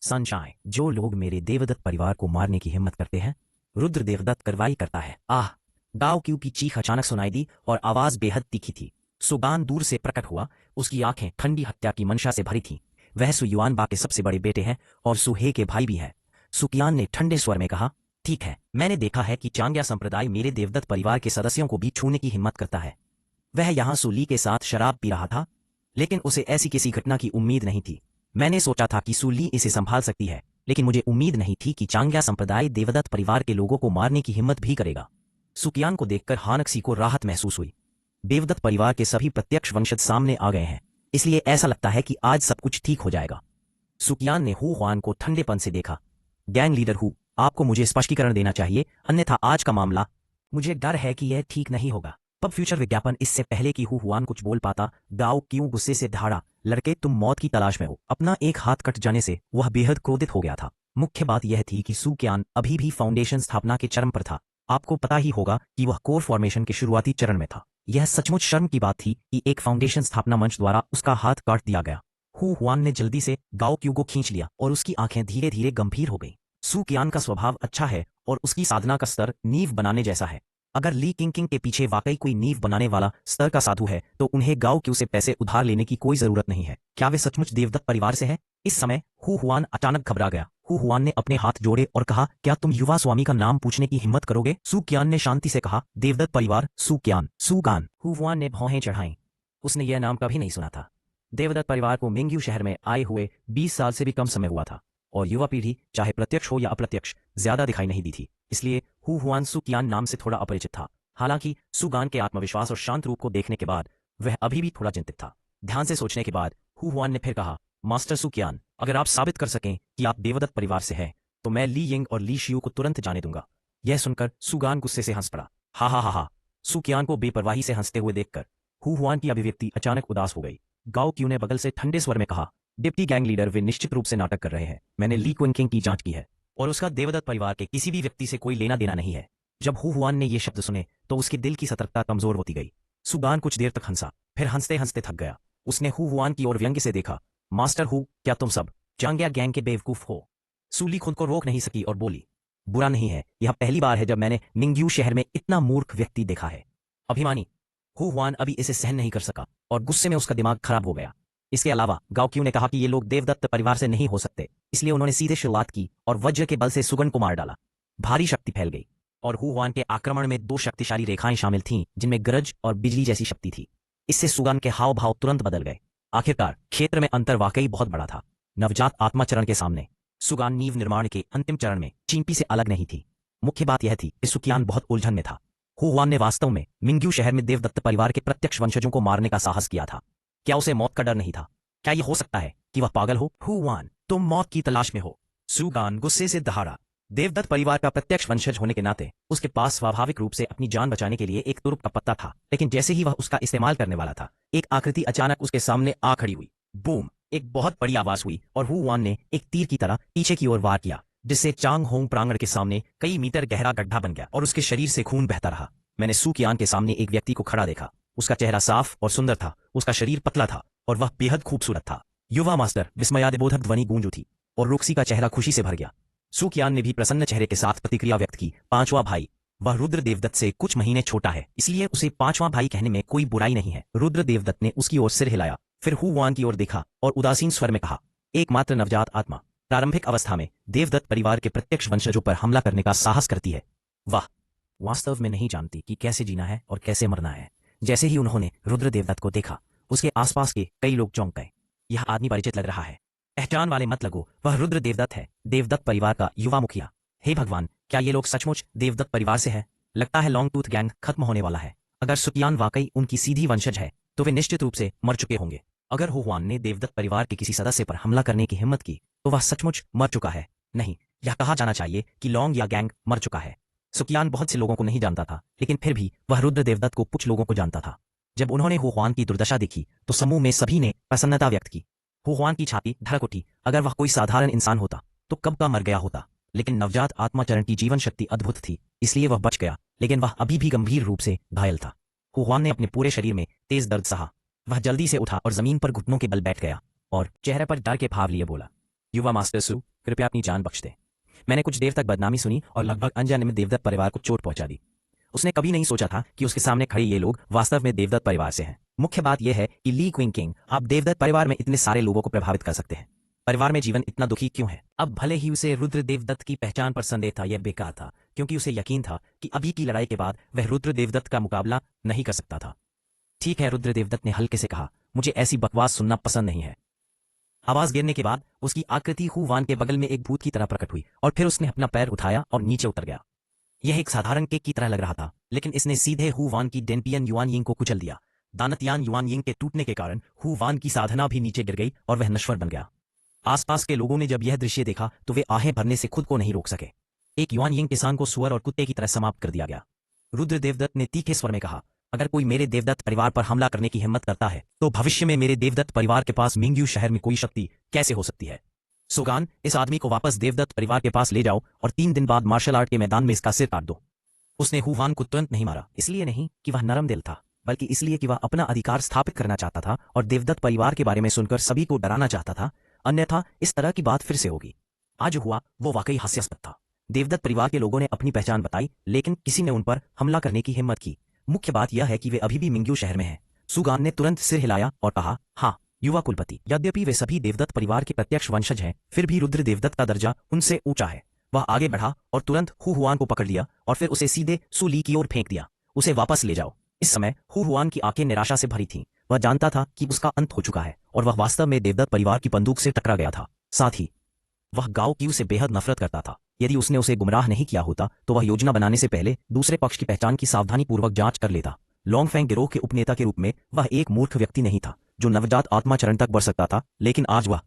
Sunshine, जो लोग मेरे देवदत्त परिवार को मारने की हिम्मत करते हैं, रुद्र देवदत्त कार्रवाई करता है। आह! गांव क्यू की चीख अचानक सुनाई दी और आवाज बेहद तीखी थी। सुगान दूर से प्रकट हुआ, उसकी आंखें ठंडी हत्या की मंशा से भरी थीं। वह सुयुआन बा के सबसे बड़े बेटे हैं और सुहे के भाई भी हैं। सुकियान ने ठंडे स्वर में कहा, ठीक है, मैंने देखा है कि चांग्या संप्रदाय मेरे देवदत्त परिवार के सदस्यों को भी छूने की हिम्मत करता है। वह यहाँ सुली के साथ शराब पी रहा था, लेकिन उसे ऐसी किसी घटना की उम्मीद नहीं थी। मैंने सोचा था कि सुली इसे संभाल सकती है, लेकिन मुझे उम्मीद नहीं थी कि चांग्या संप्रदाय देवदत्त परिवार के लोगों को मारने की हिम्मत भी करेगा। सुकियान को देखकर हानक्सी को राहत महसूस हुई। देवदत्त परिवार के सभी प्रत्यक्ष वंशज सामने आ गए हैं, इसलिए ऐसा लगता है कि आज सब कुछ ठीक हो जाएगा। सुकियान ने हु हुआन को ठंडेपन से देखा। गैंग लीडर हु, आपको मुझे स्पष्टीकरण देना चाहिए, अन्यथा आज का मामला, मुझे डर है कि यह ठीक नहीं होगा। पब फ्यूचर विज्ञापन। इससे पहले कि हु हुआन कुछ बोल पाता, गाओ क्यों गुस्से से दहाड़ा, लड़के तुम मौत की तलाश में हो। अपना एक हाथ कट जाने से वह बेहद क्रोधित हो गया था। मुख्य बात यह थी कि सुकियान अभी भी फाउंडेशन स्थापना के चरम पर था। आपको पता ही होगा कि वह कोर फॉर्मेशन के शुरुआती चरण में था। यह सचमुच शर्म की बात थी कि एक फाउंडेशन स्थापना मंच द्वारा उसका हाथ काट दिया गया। हु हुआन ने जल्दी से गाओ क्यू को खींच लिया और उसकी आंखें धीरे धीरे गंभीर हो गईं। सुकियान का स्वभाव अच्छा है और उसकी साधना का स्तर नींव बनाने जैसा है। अगर ली किंग के पीछे वाकई कोई नींव बनाने वाला स्तर का साधु है, तो उन्हें गाओ क्यू से पैसे उधार लेने की कोई जरूरत नहीं है। क्या वे सचमुच देवदत्त परिवार से हैं? इस समय हु हुआन अचानक घबरा गया। हु हुआन ने अपने हाथ जोड़े और कहा, क्या तुम युवा स्वामी का नाम पूछने की हिम्मत करोगे? सुकियान ने शांति से कहा, देवदत्त परिवार, सुकियान, सुगान। हु हुआन ने भौहें चढ़ाईं। उसने यह नाम कभी नहीं सुना था। देवदत्त परिवार को मिंग्यू शहर में आए हुए 20 साल से भी कम समय हुआ था और युवा पीढ़ी, चाहे प्रत्यक्ष हो या अप्रत्यक्ष, ज्यादा दिखाई नहीं दी थी। इसलिए हु हुआन सुकियान नाम से थोड़ा अपरिचित था। हालांकि सुगान के आत्मविश्वास और शांत रूप को देखने के बाद वह अभी भी थोड़ा चिंतित था। ध्यान से सोचने के बाद हु हुआन ने फिर कहा, मास्टर सुकियान, अगर आप साबित कर सकें कि आप देवदत्त परिवार से हैं, तो मैं ली यिंग और ली शियू को तुरंत जाने दूंगा। यह सुनकर सुगान गुस्से से हंस पड़ा। हा हा हा हा। सुकियान को बेपरवाही से हंसते हुए देखकर हु हुआन की अभिव्यक्ति अचानक उदास हो गई। गाओ क्यू ने बगल से ठंडे स्वर में कहा, डिप्टी गैंग लीडर, वे निश्चित रूप से नाटक कर रहे हैं। मैंने ली क्विंग की जांच की है और उसका देवदत्त परिवार के किसी भी व्यक्ति से कोई लेना देना नहीं है। जब हु हुआन ने ये शब्द सुने तो उसके दिल की सतर्कता कमजोर होती गई। सुगान कुछ देर तक हंसा, फिर हंसते हंसते थक गया। उसने हु हुआन की ओर व्यंग्य से देखा, मास्टर हु, क्या तुम सब चांग्या गैंग के बेवकूफ हो? सूली खुद को रोक नहीं सकी और बोली, बुरा नहीं है, यह पहली बार है जब मैंने मिंग्यू शहर में इतना मूर्ख व्यक्ति देखा है। अभिमानी। हु हुआन अभी इसे सहन नहीं कर सका और गुस्से में उसका दिमाग खराब हो गया। इसके अलावा गाओ क्यू ने कहा कि ये लोग देवदत्त परिवार से नहीं हो सकते, इसलिए उन्होंने सीधे शुरुआत की और वज्र के बल से सुगन को मार डाला। भारी शक्ति फैल गई और हु हुआन के आक्रमण में 2 शक्तिशाली रेखाएं शामिल थीं, जिनमें गरज और बिजली जैसी शक्ति थी। इससे सुगान के हाव भाव तुरंत बदल गए। आखिरकार क्षेत्र में अंतर वाकई बहुत बड़ा था। नवजात आत्मा चरण के सामने सुगान नींव निर्माण के अंतिम चरण में चिंपी से अलग नहीं थी। मुख्य बात यह थी कि सुकियान बहुत उलझन में था। हु हुआन ने वास्तव में मिंग्यू शहर में देवदत्त परिवार के प्रत्यक्ष वंशजों को मारने का साहस किया था। क्या उसे मौत का डर नहीं था? क्या यह हो सकता है कि वह पागल हो? हु हुआन, तुम मौत की तलाश में हो। सुगान गुस्से से दहाड़ा। देवदत्त परिवार का प्रत्यक्ष वंशज होने के नाते उसके पास स्वाभाविक रूप से अपनी जान बचाने के लिए एक तुरुप का पत्ता था, लेकिन जैसे ही वह उसका इस्तेमाल करने वाला था, एक आकृति अचानक उसके सामने आ खड़ी हुई। बूम! एक बहुत बड़ी आवाज हुई और हु हुआन ने एक तीर की तरह पीछे की ओर वार किया, जिससे चांग होंग प्रांगण के सामने कई मीटर गहरा गड्ढा बन गया और उसके शरीर से खून बहता रहा। मैंने सुकियान के सामने एक व्यक्ति को खड़ा देखा। उसका चेहरा साफ और सुंदर था, उसका शरीर पतला था और वह बेहद खूबसूरत था। युवा मास्टर, विस्मयादिबोधक ध्वनि गूंज उठी और रोक्सी का चेहरा खुशी से भर गया। सुकियान ने भी प्रसन्न चेहरे के साथ प्रतिक्रिया व्यक्त की। 5वां भाई, वह रुद्र देवदत्त से कुछ महीने छोटा है, इसलिए उसे 5वां भाई कहने में कोई बुराई नहीं है। रुद्र देवदत्त ने उसकी ओर सिर हिलाया, फिर हु हुआन की ओर देखा और उदासीन स्वर में कहा, एकमात्र नवजात आत्मा प्रारंभिक अवस्था में देवदत्त परिवार के प्रत्यक्ष वंशजों पर हमला करने का साहस करती है। वाह! वास्तव में नहीं जानती कि कैसे जीना है और कैसे मरना है। जैसे ही उन्होंने रुद्र देवदत्त को देखा, उसके आसपास के कई लोग चौंक गए। यह आदमी परिचित लग रहा है, पहचान वाले मत लगो, वह रुद्र देवदत्त है, देवदत्त परिवार का युवा मुखिया। हे भगवान, क्या ये लोग सचमुच देवदत्त परिवार से हैं? लगता है लॉन्ग टूथ गैंग खत्म होने वाला है। अगर सुकियान वाकई उनकी सीधी वंशज है, तो वे निश्चित रूप से मर चुके होंगे। अगर हु हुआन ने देवदत्त परिवार के किसी सदस्य पर हमला करने की हिम्मत की, तो वह सचमुच मर चुका है। नहीं, यह कहा जाना चाहिए कि लॉन्ग या गैंग मर चुका है। सुकियान बहुत से लोगों को नहीं जानता था, लेकिन फिर भी वह रुद्र देवदत्त को कुछ लोगों को जानता था। जब उन्होंने हु हुआन की दुर्दशा देखी, तो समूह में सभी ने प्रसन्नता व्यक्त की। हु हुआन की छाती धड़क उठी। अगर वह कोई साधारण इंसान होता, तो कब का मर गया होता। लेकिन नवजात आत्माचरण की जीवन शक्ति अद्भुत थी, इसलिए वह बच गया, लेकिन वह अभी भी गंभीर रूप से घायल था। हु हुआन ने अपने पूरे शरीर में तेज दर्द सहा। वह जल्दी से उठा और जमीन पर घुटनों के बल बैठ गया और चेहरे पर डर के भाव लिए बोला, युवा मास्टर सु, कृपया अपनी जान बख्श दें। मैंने कुछ देर तक बदनामी सुनी और लगभग अनजाने में देवदत्त परिवार को चोट पहुंचा दी। उसने कभी नहीं सोचा था कि उसके सामने खड़े ये लोग वास्तव में देवदत्त परिवार से हैं। मुख्य बात यह है कि ली क्विंग आप देवदत्त परिवार में इतने सारे लोगों को प्रभावित कर सकते हैं। परिवार में जीवन इतना दुखी क्यों है? अब भले ही उसे रुद्र देवदत्त की पहचान पर संदेह था, यह बेकार था, क्योंकि उसे यकीन था कि अभी की लड़ाई के बाद वह रुद्र देवदत्त का मुकाबला नहीं कर सकता था। ठीक है, रुद्र देवदत्त ने हल्के से कहा, मुझे ऐसी बकवास सुनना पसंद नहीं है। आवाज गिरने के बाद उसकी आकृति हु वान के बगल में एक भूत की तरह प्रकट हुई और फिर उसने अपना पैर उठाया और नीचे उतर गया। यह एक साधारण केक की तरह लग रहा था, लेकिन इसने सीधे हु वान की डेनपियन युआन यिंग को कुचल दिया। दानतयान युआन यिंग के टूटने के कारण हु वान की साधना भी नीचे गिर गई और वह नश्वर बन गया। आसपास के लोगों ने जब यह दृश्य देखा तो वे आहें भरने से खुद को नहीं रोक सके। एक युआन यिंग किसान को सुअर और कुत्ते की तरह समाप्त कर दिया गया। रुद्र देवदत्त ने तीखे स्वर में कहा, अगर कोई मेरे देवदत्त परिवार पर हमला करने की हिम्मत करता है तो भविष्य में मेरे देवदत्त परिवार के पास मिंग्यू शहर में कोई शक्ति कैसे हो सकती है? सोगान, इस आदमी को वापस देवदत्त परिवार के पास ले जाओ और 3 दिन बाद मार्शल आर्ट के मैदान में इसका सिर काट दो। उसने हु वान को तुरंत नहीं मारा, इसलिए नहीं कि वह नरम दिल था, बल्कि इसलिए कि वह अपना अधिकार स्थापित करना चाहता था और देवदत्त परिवार के बारे में सुनकर सभी को डराना चाहता था, अन्यथा इस तरह की बात फिर से होगी। आज हुआ वो वाकई हास्यास्पद था। देवदत्त परिवार के लोगों ने अपनी पहचान बताई, लेकिन किसी ने उन पर हमला करने की हिम्मत की। मुख्य बात यह है कि वे अभी भी मिंग्यू शहर में हैं। सुगान ने तुरंत सिर हिलाया और कहा, हाँ युवा कुलपति, यद्यपि वे सभी देवदत्त परिवार के प्रत्यक्ष वंशज हैं, फिर भी रुद्र देवदत्त का दर्जा उनसे ऊंचा है। वह आगे बढ़ा और तुरंत हु हुआन को पकड़ लिया और फिर उसे सीधे सु ली की ओर फेंक दिया। उसे वापस ले जाओ। इस समय हु हुआन की आंखें निराशा से भरी थीं। वह जानता था कि उसका अंत हो चुका है और वह वास्तव में देवदत्त परिवार की बंदूक से टकरा गया था। साथ ही वह गाओ क्यू से बेहद नफरत करता था। यदि उसने उसे गुमराह नहीं किया होता तो वह योजना बनाने से पहले दूसरे पक्ष की पहचान की सावधानीपूर्वक जांच कर लेता। लॉन्गफेंग गिरोह के उपनेता के रूप में वह एक मूर्ख व्यक्ति नहीं था जो नवजात आत्मा चरण तक बढ़ सकता था, लेकिन आज वह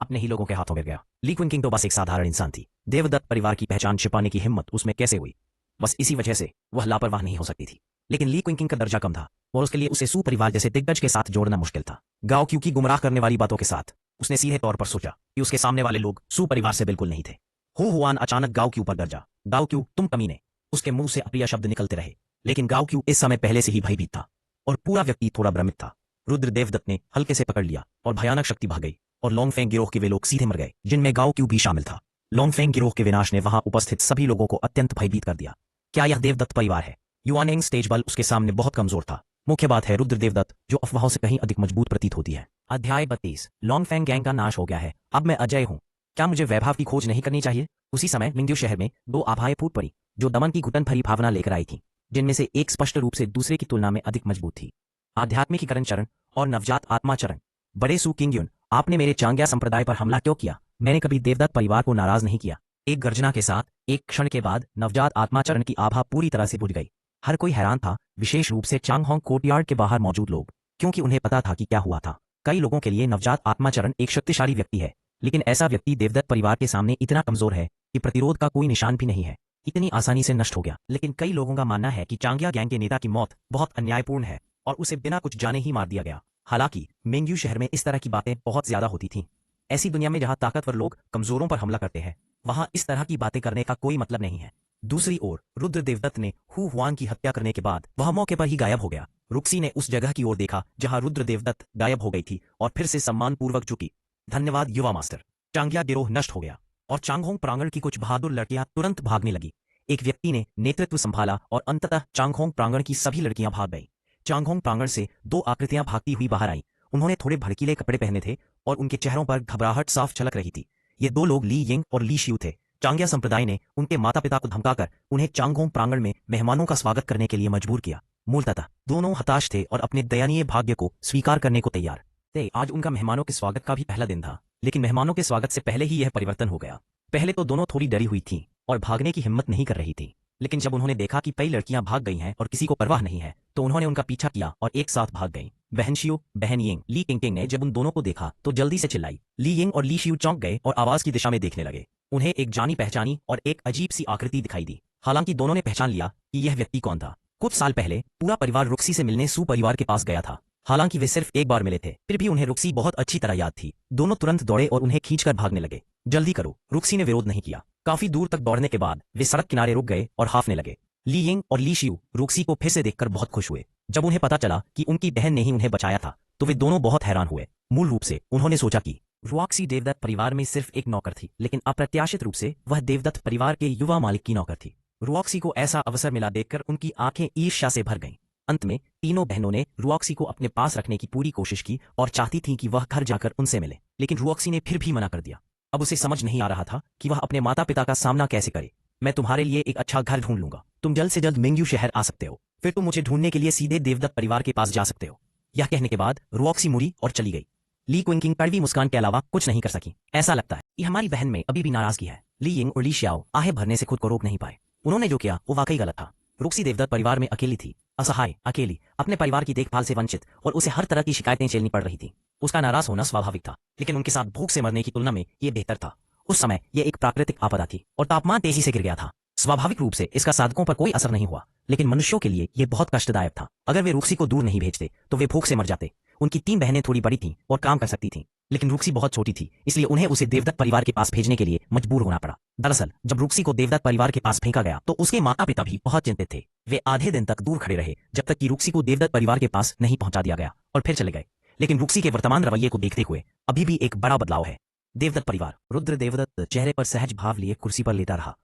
अपने ही लोगों के हाथों गिर गया। ली क्विंग तो बस एक साधारण इंसान थी। देवदत्त परिवार की पहचान छिपाने की हिम्मत उसमें कैसे हुई? बस इसी वजह से वह लापरवाह नहीं हो सकती थी। लेकिन ली क्विंग का दर्जा कम था और उसके लिए उसे सु परिवार जैसे दिग्गज के साथ जोड़ना मुश्किल था। गाओ क्यू की गुमराह करने वाली बातों के साथ उसने सीधे तौर पर सोचा कि उसके सामने वाले लोग सु परिवार से बिल्कुल नहीं थे। हु हुआन अचानक गाओ क्यू पर गरजा, गाओ क्यू तुम कमीने। उसके मुंह से अप्रिय शब्द निकलते रहे, लेकिन गाओ क्यू इस समय पहले से ही भयभीत था और पूरा व्यक्ति थोड़ा भ्रमित था। रुद्र देवदत्त ने हल्के से पकड़ लिया और भयानक शक्ति भाग गई और लॉन्गफेंग गिरोह के वे लोग सीधे मर गए, जिनमें गाओ क्यू भी शामिल था। लॉन्गफेंग गिरोह के विनाश ने वहां उपस्थित सभी लोगों को अत्यंत भयभीत कर दिया। क्या यह देवदत्त परिवार है? युआनेंग स्टेज बल उसके सामने बहुत कमजोर था। मुख्य बात है रुद्र देवदत्त, जो अफवाहों से कहीं अधिक मजबूत प्रतीत होती है। अध्याय 32। लॉन्गफेंग गैंग का नाश हो गया है, अब मैं अजय हूँ। क्या मुझे वैभव की खोज नहीं करनी चाहिए? उसी समय मिंग्यू शहर में 2 आभाएं फूट पड़ी जो दमन की घुटन भरी भावना लेकर आई थीं, जिनमें से एक स्पष्ट रूप से दूसरे की तुलना में अधिक मजबूत थी। आध्यात्मिकीकरण चरण और नवजात आत्मा चरण। बड़े सु किंग्युन, आपने मेरे चांग्या संप्रदाय पर हमला क्यों किया? मैंने कभी देवदत्त परिवार को नाराज नहीं किया। एक गर्जना के साथ एक क्षण के बाद नवजात आत्मा चरण की आभा पूरी तरह से बुझ गई। हर कोई हैरान था, विशेष रूप से चांगहोंग कोर्टयार्ड के बाहर मौजूद लोग, क्योंकि उन्हें पता था कि क्या हुआ था। कई लोगों के लिए नवजात आत्मा चरण एक शक्तिशाली व्यक्ति है, लेकिन ऐसा व्यक्ति देवदत्त परिवार के सामने इतना कमजोर है कि प्रतिरोध का कोई निशान भी नहीं है, इतनी आसानी से नष्ट हो गया। लेकिन कई लोगों का मानना है कि चांग्या गैंग के नेता की मौत बहुत अन्यायपूर्ण है और उसे बिना कुछ जाने ही मार दिया गया। हालांकि मिंग्यू शहर में इस तरह की बातें बहुत ज्यादा होती थीं। ऐसी दुनिया में जहां ताकतवर लोग कमजोरों पर हमला करते हैं, वहां इस तरह की बातें करने का कोई मतलब नहीं है। दूसरी ओर रुद्र देवदत्त ने हु हुआन की हत्या करने के बाद वह मौके पर ही गायब हो गया। रुक्सी ने उस जगह की ओर देखा जहां रुद्र देवदत्त गायब हो गई थी और फिर से सम्मानपूर्वक झुकी। धन्यवाद युवा मास्टर। चांग्या गिरोह नष्ट हो गया और चांगहोंग प्रांगण की कुछ बहादुर लड़कियां तुरंत भागने लगी। एक व्यक्ति ने नेतृत्व संभाला और अंततः चांगहोंग प्रांगण की सभी लड़कियां भाग गईं। चांगहोंग प्रांगण से 2 आकृतियां भागती हुई बाहर आईं। उन्होंने थोड़े भड़कीले कपड़े पहने थे और उनके चेहरों पर घबराहट साफ झलक रही थी। ये 2 लोग ली यिंग और ली शियू थे। चांग्या संप्रदाय ने उनके माता पिता को धमकाकर उन्हें चांगहोंग प्रांगण में मेहमानों का स्वागत करने के लिए मजबूर किया। मूलतः दोनों हताश थे और अपने दयनीय भाग्य को स्वीकार करने को तैयार थे। आज उनका मेहमानों के स्वागत का भी पहला दिन था, लेकिन मेहमानों के स्वागत से पहले ही यह परिवर्तन हो गया। पहले तो दोनों थोड़ी डरी हुई थीं और भागने की हिम्मत नहीं कर रही थी, लेकिन जब उन्होंने देखा कि कई लड़कियां भाग गई हैं और किसी को परवाह नहीं है, तो उन्होंने उनका पीछा किया और एक साथ भाग गईं। बहन शियू, बहन यिंग, ली किंग ने जब उन दोनों को देखा तो जल्दी से चिल्लाई। ली यिंग और ली शियू चौंक गए और आवाज की दिशा में देखने लगे। उन्हें एक जानी पहचानी और एक अजीब सी आकृति दिखाई दी। हालांकि दोनों ने पहचान लिया कि यह व्यक्ति कौन था। कुछ साल पहले पूरा परिवार रुक्सी से मिलने सु परिवार के पास गया था। हालांकि वे सिर्फ एक बार मिले थे, फिर भी उन्हें रुक्सी बहुत अच्छी तरह याद थी। दोनों तुरंत दौड़े और उन्हें खींचकर भागने लगे। जल्दी करो, रुक्सी ने विरोध नहीं किया। काफी दूर तक दौड़ने के बाद वे सड़क किनारे रुक गए और हाफने लगे। ली यिंग और ली शियू रुक्सी को फिर से देखकर बहुत खुश हुए। जब उन्हें पता चला कि उनकी बहन ने ही उन्हें बचाया था, तो वे दोनों बहुत हैरान हुए। मूल रूप से उन्होंने सोचा कि रुआक्सी देवदत्त परिवार में सिर्फ एक नौकर थी, लेकिन अप्रत्याशित रूप से वह देवदत्त परिवार के युवा मालिक की नौकर थी। रुआक्सी को ऐसा अवसर मिला देखकर उनकी आंखें ईर्ष्या से भर गईं। अंत में तीनों बहनों ने रुआक्सी को अपने पास रखने की पूरी कोशिश की और चाहती थीं कि वह घर जाकर उनसे मिले, लेकिन रुआक्सी ने फिर भी मना कर दिया। अब उसे समझ नहीं आ रहा था कि वह अपने माता पिता का सामना कैसे करे। मैं तुम्हारे लिए एक अच्छा घर ढूंढ लूंगा, तुम जल्द से जल्द मिंग्यू शहर आ सकते हो, फिर तुम मुझे ढूंढने के लिए सीधे देवदत्त परिवार के पास जा सकते हो। यह कहने के बाद रुआक्सी मुड़ी और चली गई। ली क्विंकिंग कड़वी मुस्कान के अलावा कुछ नहीं कर सकी। ऐसा लगता है कि हमारी बहन में अभी भी नाराजगी है। ली यिंग और ली श्याओ आहें भरने से खुद को रोक नहीं पाए। उन्होंने जो किया वो वाकई गलत था। रुक्सी देवदत्त परिवार में अकेली थी, असहाय, अकेली, अपने परिवार की देखभाल से वंचित, और उसे हर तरह की शिकायतें झेलनी पड़ रही थी। उसका नाराज होना स्वाभाविक था, लेकिन उनके साथ भूख से मरने की तुलना में ये बेहतर था। उस समय यह एक प्राकृतिक आपदा थी और तापमान तेजी से गिर गया था। स्वाभाविक रूप से इसका साधकों पर कोई असर नहीं हुआ, लेकिन मनुष्यों के लिए यह बहुत कष्टदायक था। अगर वे रुक्सी को दूर नहीं भेजते तो वे भूख से मर जाते। उनकी 3 बहनें थोड़ी बड़ी थीं और काम कर सकती थीं, लेकिन रुक्सी बहुत छोटी थी, इसलिए उन्हें उसे देवदत्त परिवार के पास भेजने के लिए मजबूर होना पड़ा। दरअसल जब रुक्सी को देवदत्त परिवार के पास फेंका गया तो उसके माता पिता भी बहुत चिंतित थे। वे आधे दिन तक दूर खड़े रहे जब तक कि रुक्सी को देवदत्त परिवार के पास नहीं पहुंचा दिया गया, और फिर चले गए। लेकिन रुक्सी के वर्तमान रवैये को देखते हुए अभी भी एक बड़ा बदलाव है। देवदत्त परिवार। रुद्र देवदत्त चेहरे पर सहज भाव लिए कुर्सी पर लेटा रहा।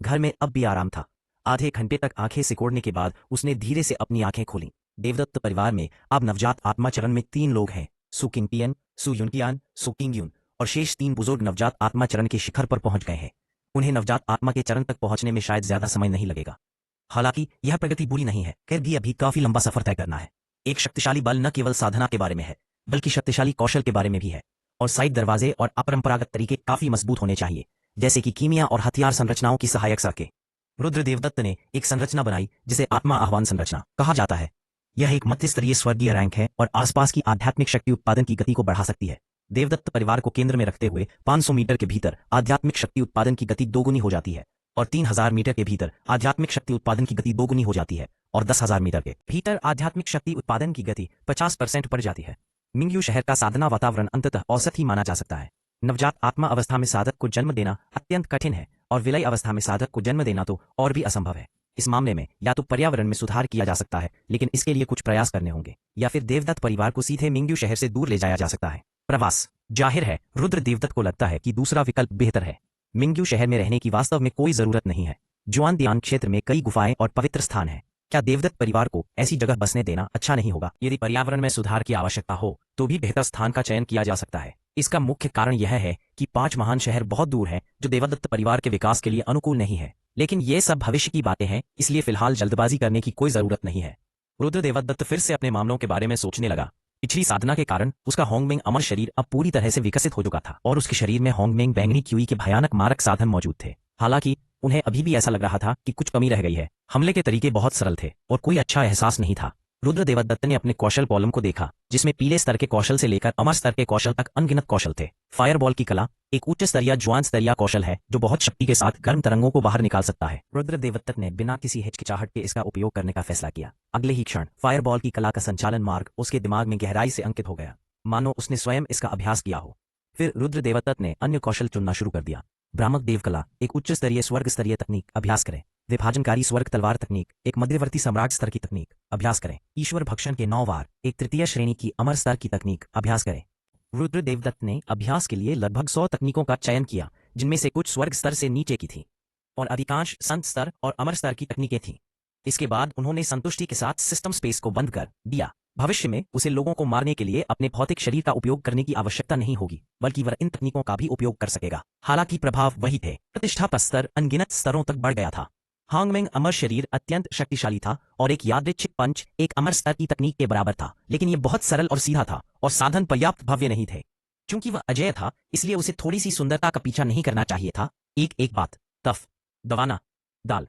घर में अब भी आराम था। आधे घंटे तक आंखें सिकोड़ने के बाद उसने धीरे से अपनी आंखें खोलीं। देवदत्त परिवार में अब नवजात आत्मा चरण में 3 लोग हैं, सु किंगटियन, सु युनटियान, सु किंगयुन, और शेष 3 बुजुर्ग नवजात आत्मा चरण के शिखर पर पहुंच गए हैं। उन्हें नवजात आत्मा के चरण तक पहुंचने में शायद ज्यादा समय नहीं लगेगा। हालांकि यह प्रगति बुरी नहीं है, फिर भी अभी काफी लंबा सफर तय करना है। एक शक्तिशाली बल न केवल साधना के बारे में है, बल्कि शक्तिशाली कौशल के बारे में भी है, और साइड दरवाजे और अपरंपरागत तरीके काफी मजबूत होने चाहिए, जैसे कि कीमिया और हथियार संरचनाओं की सहायक सड़कें। रुद्र देवदत्त ने एक संरचना बनाई जिसे आत्मा आह्वान संरचना कहा जाता है। यह एक मध्य स्तरीय स्वर्गीय रैंक है और आसपास की आध्यात्मिक शक्ति उत्पादन की गति को बढ़ा सकती है। देवदत्त परिवार को केंद्र में रखते हुए 500 मीटर के भीतर आध्यात्मिक शक्ति उत्पादन की गति 2 गुनी हो जाती है, और 3000 मीटर के भीतर आध्यात्मिक शक्ति उत्पादन की गति 2 गुनी हो जाती है, और 10,000 मीटर के भीतर आध्यात्मिक शक्ति उत्पादन की गति 50% बढ़ जाती है। मिंग्यू शहर का साधना वातावरण अंततः औसत ही माना जा सकता है। नवजात आत्मा अवस्था में साधक को जन्म देना अत्यंत कठिन है, और विलय अवस्था में साधक को जन्म देना तो और भी असंभव है। इस मामले में या तो पर्यावरण में सुधार किया जा सकता है, लेकिन इसके लिए कुछ प्रयास करने होंगे, या फिर देवदत्त परिवार को सीधे मिंग्यू शहर से दूर ले जाया जा सकता है। प्रवास। जाहिर है रुद्र देवदत्त को लगता है कि दूसरा विकल्प बेहतर है। मिंग्यू शहर में रहने की वास्तव में कोई जरूरत नहीं है। जुआनदियान क्षेत्र में कई गुफाएं और पवित्र स्थान हैं। क्या देवदत्त परिवार को ऐसी जगह बसने देना अच्छा नहीं होगा? यदि पर्यावरण में सुधार की आवश्यकता हो तो भी बेहतर स्थान का चयन किया जा सकता है। इसका मुख्य कारण यह है कि 5 महान शहर बहुत दूर हैं, जो देवदत्त परिवार के विकास के लिए अनुकूल नहीं है। लेकिन ये सब भविष्य की बातें हैं, इसलिए फिलहाल जल्दबाजी करने की कोई जरूरत नहीं है। रुद्र देवदत्त फिर से अपने मामलों के बारे में सोचने लगा। पिछली साधना के कारण उसका होंगमेंग अमर शरीर अब पूरी तरह से विकसित हो चुका था, और उसके शरीर में होंगमेंग बैंगनी क्यूई के भयानक मारक साधन मौजूद थे। हालांकि उन्हें अभी भी ऐसा लग रहा था कि कुछ कमी रह गई है। हमले के तरीके बहुत सरल थे और कोई अच्छा एहसास नहीं था। रुद्र देवदत्त ने अपने कौशल कॉलम को देखा, जिसमें पीले स्तर के कौशल से लेकर अमर स्तर के कौशल तक अनगिनत कौशल थे। फायरबॉल की कला एक उच्च स्तरीय जुआन स्तरीय कौशल है जो बहुत शक्ति के साथ गर्म तरंगों को बाहर निकाल सकता है। रुद्र देवदत्त ने बिना किसी हिचकिचाहट के इसका उपयोग करने का फैसला किया। अगले ही क्षण फायरबॉल की कला का संचालन मार्ग उसके दिमाग में गहराई से अंकित हो गया, मानो उसने स्वयं इसका अभ्यास किया हो। फिर रुद्र देवदत्त ने अन्य कौशल चुनना शुरू कर दिया। भ्रामक देव कला एक उच्च स्तरीय स्वर्ग स्तरीय तकनीक अभ्यास करें। विभाजनकारी स्वर्ग तलवार तकनीक एक मध्यवर्ती सम्राट स्तर की तकनीक अभ्यास करें। ईश्वर भक्षण के 9 वार एक तृतीय श्रेणी की अमर स्तर की तकनीक अभ्यास करें। रुद्र देवदत्त ने अभ्यास के लिए लगभग 100 तकनीकों का चयन किया, जिनमें से कुछ स्वर्ग स्तर से नीचे की थीं और अधिकांश संत स्तर और अमर स्तर की तकनीकें थीं। इसके बाद उन्होंने संतुष्टि के साथ सिस्टम स्पेस को बंद कर दिया। भविष्य में उसे लोगों को मारने के लिए अपने भौतिक शरीर का उपयोग करने की आवश्यकता नहीं होगी, बल्कि वह इन तकनीकों का भी उपयोग कर सकेगा। हालांकि प्रभाव वही थे। प्रतिष्ठा का स्तर अनगिनत स्तरों तक बढ़ गया था। होंगमेंग अमर शरीर अत्यंत शक्तिशाली था और एक यादृच्छिक पंच एक अमर स्तर की तकनीक के बराबर था, लेकिन यह बहुत सरल और सीधा था और साधन पर्याप्त भव्य नहीं थे। चूंकि वह अजय था, इसलिए उसे थोड़ी सी सुंदरता का पीछा नहीं करना चाहिए था। एक बात। तफ दवाना दाल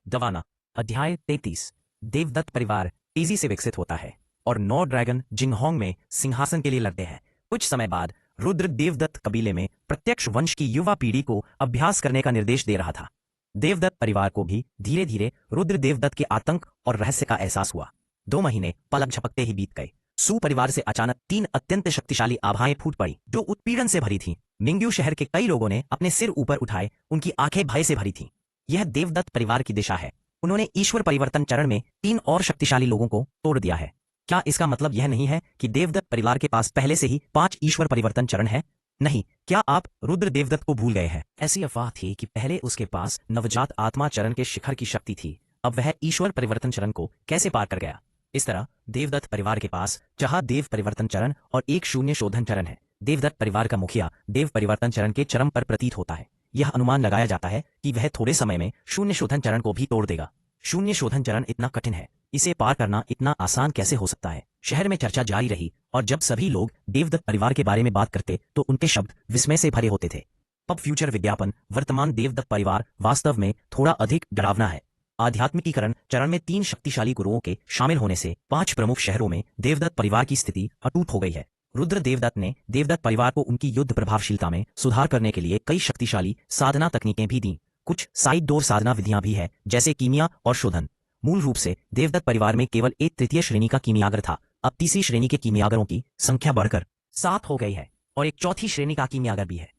दवाना। अध्याय 33। देवदत्त परिवार तेजी से विकसित होता है और 9 ड्रैगन जिंगहोंग में सिंहासन के लिए लड़ते हैं। कुछ समय बाद रुद्र देवदत्त कबीले में प्रत्यक्ष वंश की युवा पीढ़ी को अभ्यास करने का निर्देश दे रहा था। देवदत्त परिवार को भी धीरे धीरे रुद्र देवदत्त के आतंक और रहस्य का एहसास हुआ। 2 महीने पलक झपकते ही बीत गए। सु परिवार से अचानक 3 अत्यंत शक्तिशाली आभाएं फूट पड़ी, जो उत्पीड़न से भरी थीं। मिंग्यू शहर के कई लोगों ने अपने सिर ऊपर उठाए, उनकी आंखें भय से भरी थीं। यह देवदत्त परिवार की दिशा है। उन्होंने ईश्वर परिवर्तन चरण में 3 और शक्तिशाली लोगों को तोड़ दिया है। क्या इसका मतलब यह नहीं है कि देवदत्त परिवार के पास पहले से ही 5 ईश्वर परिवर्तन चरण है? नहीं, क्या आप रुद्र देवदत्त को भूल गए हैं? ऐसी अफवाह थी कि पहले उसके पास नवजात आत्मा चरण के शिखर की शक्ति थी, अब वह ईश्वर परिवर्तन चरण को कैसे पार कर गया? इस तरह देवदत्त परिवार के पास जहां देव परिवर्तन चरण और एक शून्य शोधन चरण है, देवदत्त परिवार का मुखिया देव परिवर्तन चरण के चरम पर प्रतीत होता है। यह अनुमान लगाया जाता है कि वह थोड़े समय में शून्य शोधन चरण को भी तोड़ देगा। शून्य शोधन चरण इतना कठिन है, इसे पार करना इतना आसान कैसे हो सकता है? शहर में चर्चा जारी रही और जब सभी लोग देवदत्त परिवार के बारे में बात करते तो उनके शब्द विस्मय से भरे होते थे। पब फ्यूचर विज्ञापन वर्तमान देवदत्त परिवार वास्तव में थोड़ा अधिक डरावना है। आध्यात्मिकीकरण चरण में 3 शक्तिशाली गुरुओं के शामिल होने से 5 प्रमुख शहरों में देवदत्त परिवार की स्थिति अटूट हो गई है। रुद्र देवदत्त ने देवदत्त परिवार को उनकी युद्ध प्रभावशीलता में सुधार करने के लिए कई शक्तिशाली साधना तकनीकें भी दी। कुछ साइड डोर साधना विधियां भी है, जैसे कीमिया और शोधन। मूल रूप से देवदत्त परिवार में केवल एक तृतीय श्रेणी का कीमियागर था, अब तीसरी श्रेणी के कीमियागरों की संख्या बढ़कर 7 हो गई है और एक चौथी श्रेणी का कीमियागर भी है।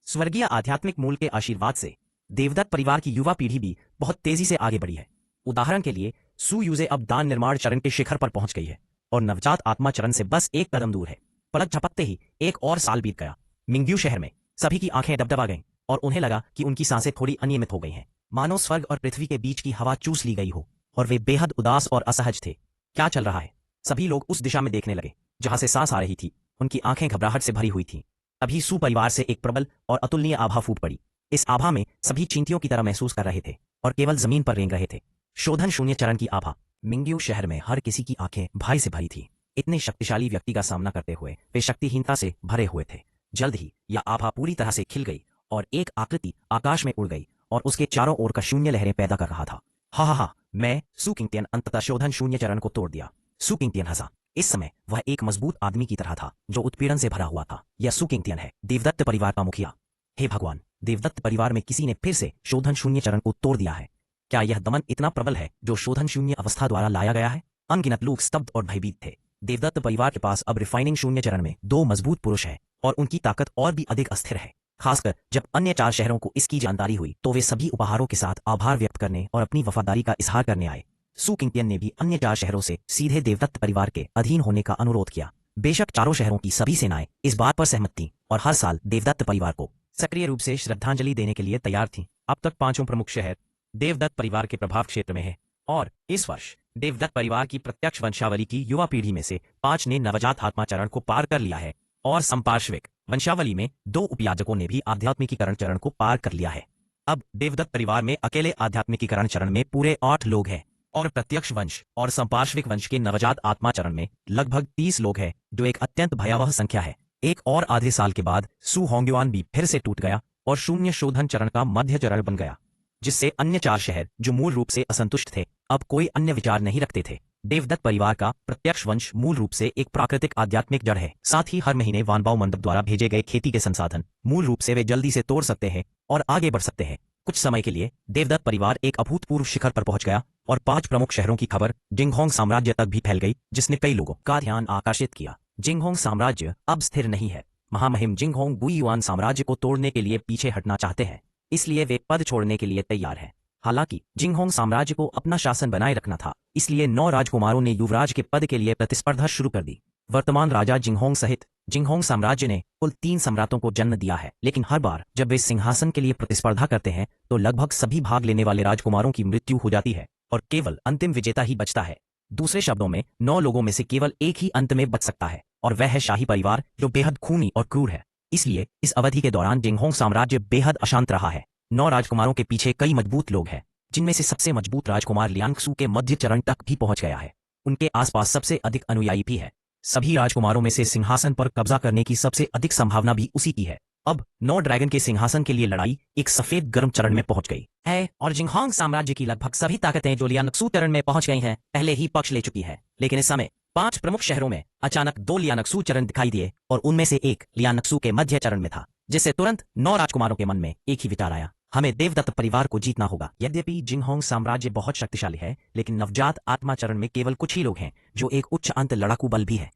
स्वर्गीय आध्यात्मिक मूल के आशीर्वाद से देवदत्त परिवार की युवा पीढ़ी भी बहुत तेजी से आगे बढ़ी है। उदाहरण के लिए सुयुजे अब दान निर्माण चरण के शिखर पर पहुंच गई है और नवजात आत्मा चरण से बस एक कदम दूर है। पलक झपकते ही एक और साल बीत गया। मिंग्यू शहर में सभी की आंखें डबडबा गईं और उन्हें लगा कि उनकी सांसें थोड़ी अनियमित हो गई हैं, मानो स्वर्ग और पृथ्वी के बीच की हवा चूस ली गई हो, और वे बेहद उदास और असहज थे। क्या चल रहा है? सभी लोग उस दिशा में देखने लगे जहां से सांस आ रही थी। उनकी आंखें घबराहट से भरी हुई थीं। अभी सु परिवार से एक प्रबल और अतुलनीय आभा फूट पड़ी। इस आभा में सभी चींटियों की तरह महसूस कर रहे थे और केवल जमीन पर रेंग रहे थे। शोधन शून्य चरण की आभा। मिंग्यू शहर में हर किसी की आंखें भय से भरी थी। इतने शक्तिशाली व्यक्ति का सामना करते हुए वे शक्तिहीनता से भरे हुए थे। जल्द ही यह आभा पूरी तरह से खिल गई और एक आकृति आकाश में उड़ गई और उसके चारों ओर का शून्य लहरें पैदा कर रहा था। हा हा हा, मैं सु किंगटियन अंततः शोधन शून्य चरण को तोड़ दिया। सु किंगटियन हंसा। इस समय वह एक मजबूत आदमी की तरह था जो उत्पीड़न से भरा हुआ था। यह सु किंगटियन है, देवदत्त परिवार का मुखिया। हे भगवान, देवदत्त परिवार में किसी ने फिर से शोधन शून्य चरण को तोड़ दिया है। क्या यह दमन इतना प्रबल है जो शोधन शून्य अवस्था द्वारा लाया गया है? अनगिनत लोग स्तब्ध और भयभीत थे। देवदत्त परिवार के पास अब रिफाइनिंग शून्य चरण में 2 मजबूत पुरुष हैं और उनकी ताकत और भी अधिक अस्थिर है। खासकर जब अन्य 4 शहरों को इसकी जानकारी हुई तो वे सभी उपहारों के साथ आभार व्यक्त करने और अपनी वफादारी का इजहार करने आए। सु किंगटियन ने भी अन्य 4 शहरों से सीधे देवदत्त परिवार के अधीन होने का अनुरोध किया। बेशक चारों शहरों की सभी सेनाएं इस बात पर सहमत थीं और हर साल देवदत्त परिवार को सक्रिय रूप से श्रद्धांजलि देने के लिए तैयार थीं। अब तक 5 प्रमुख शहर देवदत्त परिवार के प्रभाव क्षेत्र में है और इस वर्ष देवदत्त परिवार की प्रत्यक्ष वंशावली की युवा पीढ़ी में से 5 ने नवजात आत्मा चरण को पार कर लिया है और संपार्श्विक वंशावली में 2 उपयाजकों ने भी आध्यात्मिकीकरण चरण को पार कर लिया है। अब देवदत्त परिवार में अकेले आध्यात्मिकीकरण चरण में पूरे 8 लोग हैं और प्रत्यक्ष वंश और संपार्श्विक वंश के नवजात आत्मा चरण में लगभग 30 लोग हैं, जो एक अत्यंत भयावह संख्या है। एक और आधे साल के बाद सु होंग्युआन भी फिर से टूट गया और शून्य शोधन चरण का मध्य चरण बन गया, जिससे अन्य 4 शहर जो मूल रूप से असंतुष्ट थे अब कोई अन्य विचार नहीं रखते थे। देवदत्त परिवार का प्रत्यक्ष वंश मूल रूप से एक प्राकृतिक आध्यात्मिक जड़ है। साथ ही हर महीने वानबाओ मंडप द्वारा भेजे गए खेती के संसाधन मूल रूप से वे जल्दी से तोड़ सकते हैं और आगे बढ़ सकते हैं। कुछ समय के लिए देवदत्त परिवार एक अभूतपूर्व शिखर पर पहुंच गया और 5 प्रमुख शहरों की खबर जिंगहोंग साम्राज्य तक भी फैल गई, जिसने कई लोगों का ध्यान आकर्षित किया। जिंगहोंग साम्राज्य अब स्थिर नहीं है। महामहिम जिंगहोंग गुइयुआन साम्राज्य को तोड़ने के लिए पीछे हटना चाहते हैं, इसलिए वे पद छोड़ने के लिए तैयार हैं। हालांकि जिंगहोंग साम्राज्य को अपना शासन बनाए रखना था, इसलिए 9 राजकुमारों ने युवराज के पद के लिए प्रतिस्पर्धा शुरू कर दी। वर्तमान राजा जिंगहोंग सहित जिंगहोंग साम्राज्य ने कुल 3 सम्राटों को जन्म दिया है, लेकिन हर बार जब वे सिंहासन के लिए प्रतिस्पर्धा करते हैं तो लगभग सभी भाग लेने वाले राजकुमारों की मृत्यु हो जाती है और केवल अंतिम विजेता ही बचता है। दूसरे शब्दों में 9 लोगों में से केवल एक ही अंत में बच सकता है और वह है शाही परिवार, जो बेहद खूनी और क्रूर है। इसलिए इस अवधि के दौरान जिंगहोंग साम्राज्य बेहद अशांत रहा है। 9 राजकुमारों के पीछे कई मजबूत लोग हैं, जिनमें से सबसे मजबूत राजकुमार लियांगसू के मध्य चरण तक भी पहुंच गया है। उनके आसपास सबसे अधिक अनुयायी भी है। सभी राजकुमारों में से सिंहासन पर कब्जा करने की सबसे अधिक संभावना भी उसी की है। अब 9 ड्रैगन के सिंहासन के लिए लड़ाई एक सफेद गर्म चरण में पहुंच गई है और जिंगहोंग साम्राज्य की लगभग सभी ताकतें जो लियांगसू चरण में पहुंच गई हैं, पहले ही पक्ष ले चुकी है। लेकिन इस समय 5 प्रमुख शहरों में अचानक 2 लियांगसू चरण दिखाई दिए और उनमें से एक लियांगसू के मध्य चरण में था, जिससे तुरंत 9 राजकुमारों के मन में एक ही विचार आया, हमें देवदत्त परिवार को जीतना होगा। यद्यपि जिंगहोंग साम्राज्य बहुत शक्तिशाली है, लेकिन नवजात आत्मा चरण में केवल कुछ ही लोग हैं जो एक उच्च अंत लड़ाकू बल भी है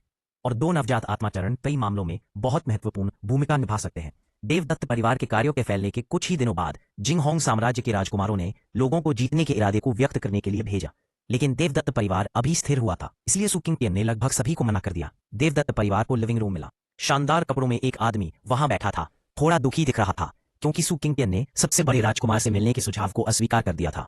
और 2 नवजात आत्मा चरण कई मामलों में बहुत महत्वपूर्ण भूमिका निभा सकते हैं। देवदत्त परिवार के कार्यों के फैलने के कुछ ही दिनों बाद जिंगहोंग साम्राज्य के राजकुमारों ने लोगों को जीतने के इरादे को व्यक्त करने के लिए भेजा, लेकिन देवदत्त परिवार अभी स्थिर हुआ था, इसलिए सु किंगटियन ने लगभग सभी को मना कर दिया। देवदत्त परिवार को लिविंग रूम मिला। शानदार कपड़ों में एक आदमी वहां बैठा था, थोड़ा दुखी दिख रहा था क्योंकि सू किंगटियन ने सबसे बड़े राजकुमार से मिलने के सुझाव को अस्वीकार कर दिया था।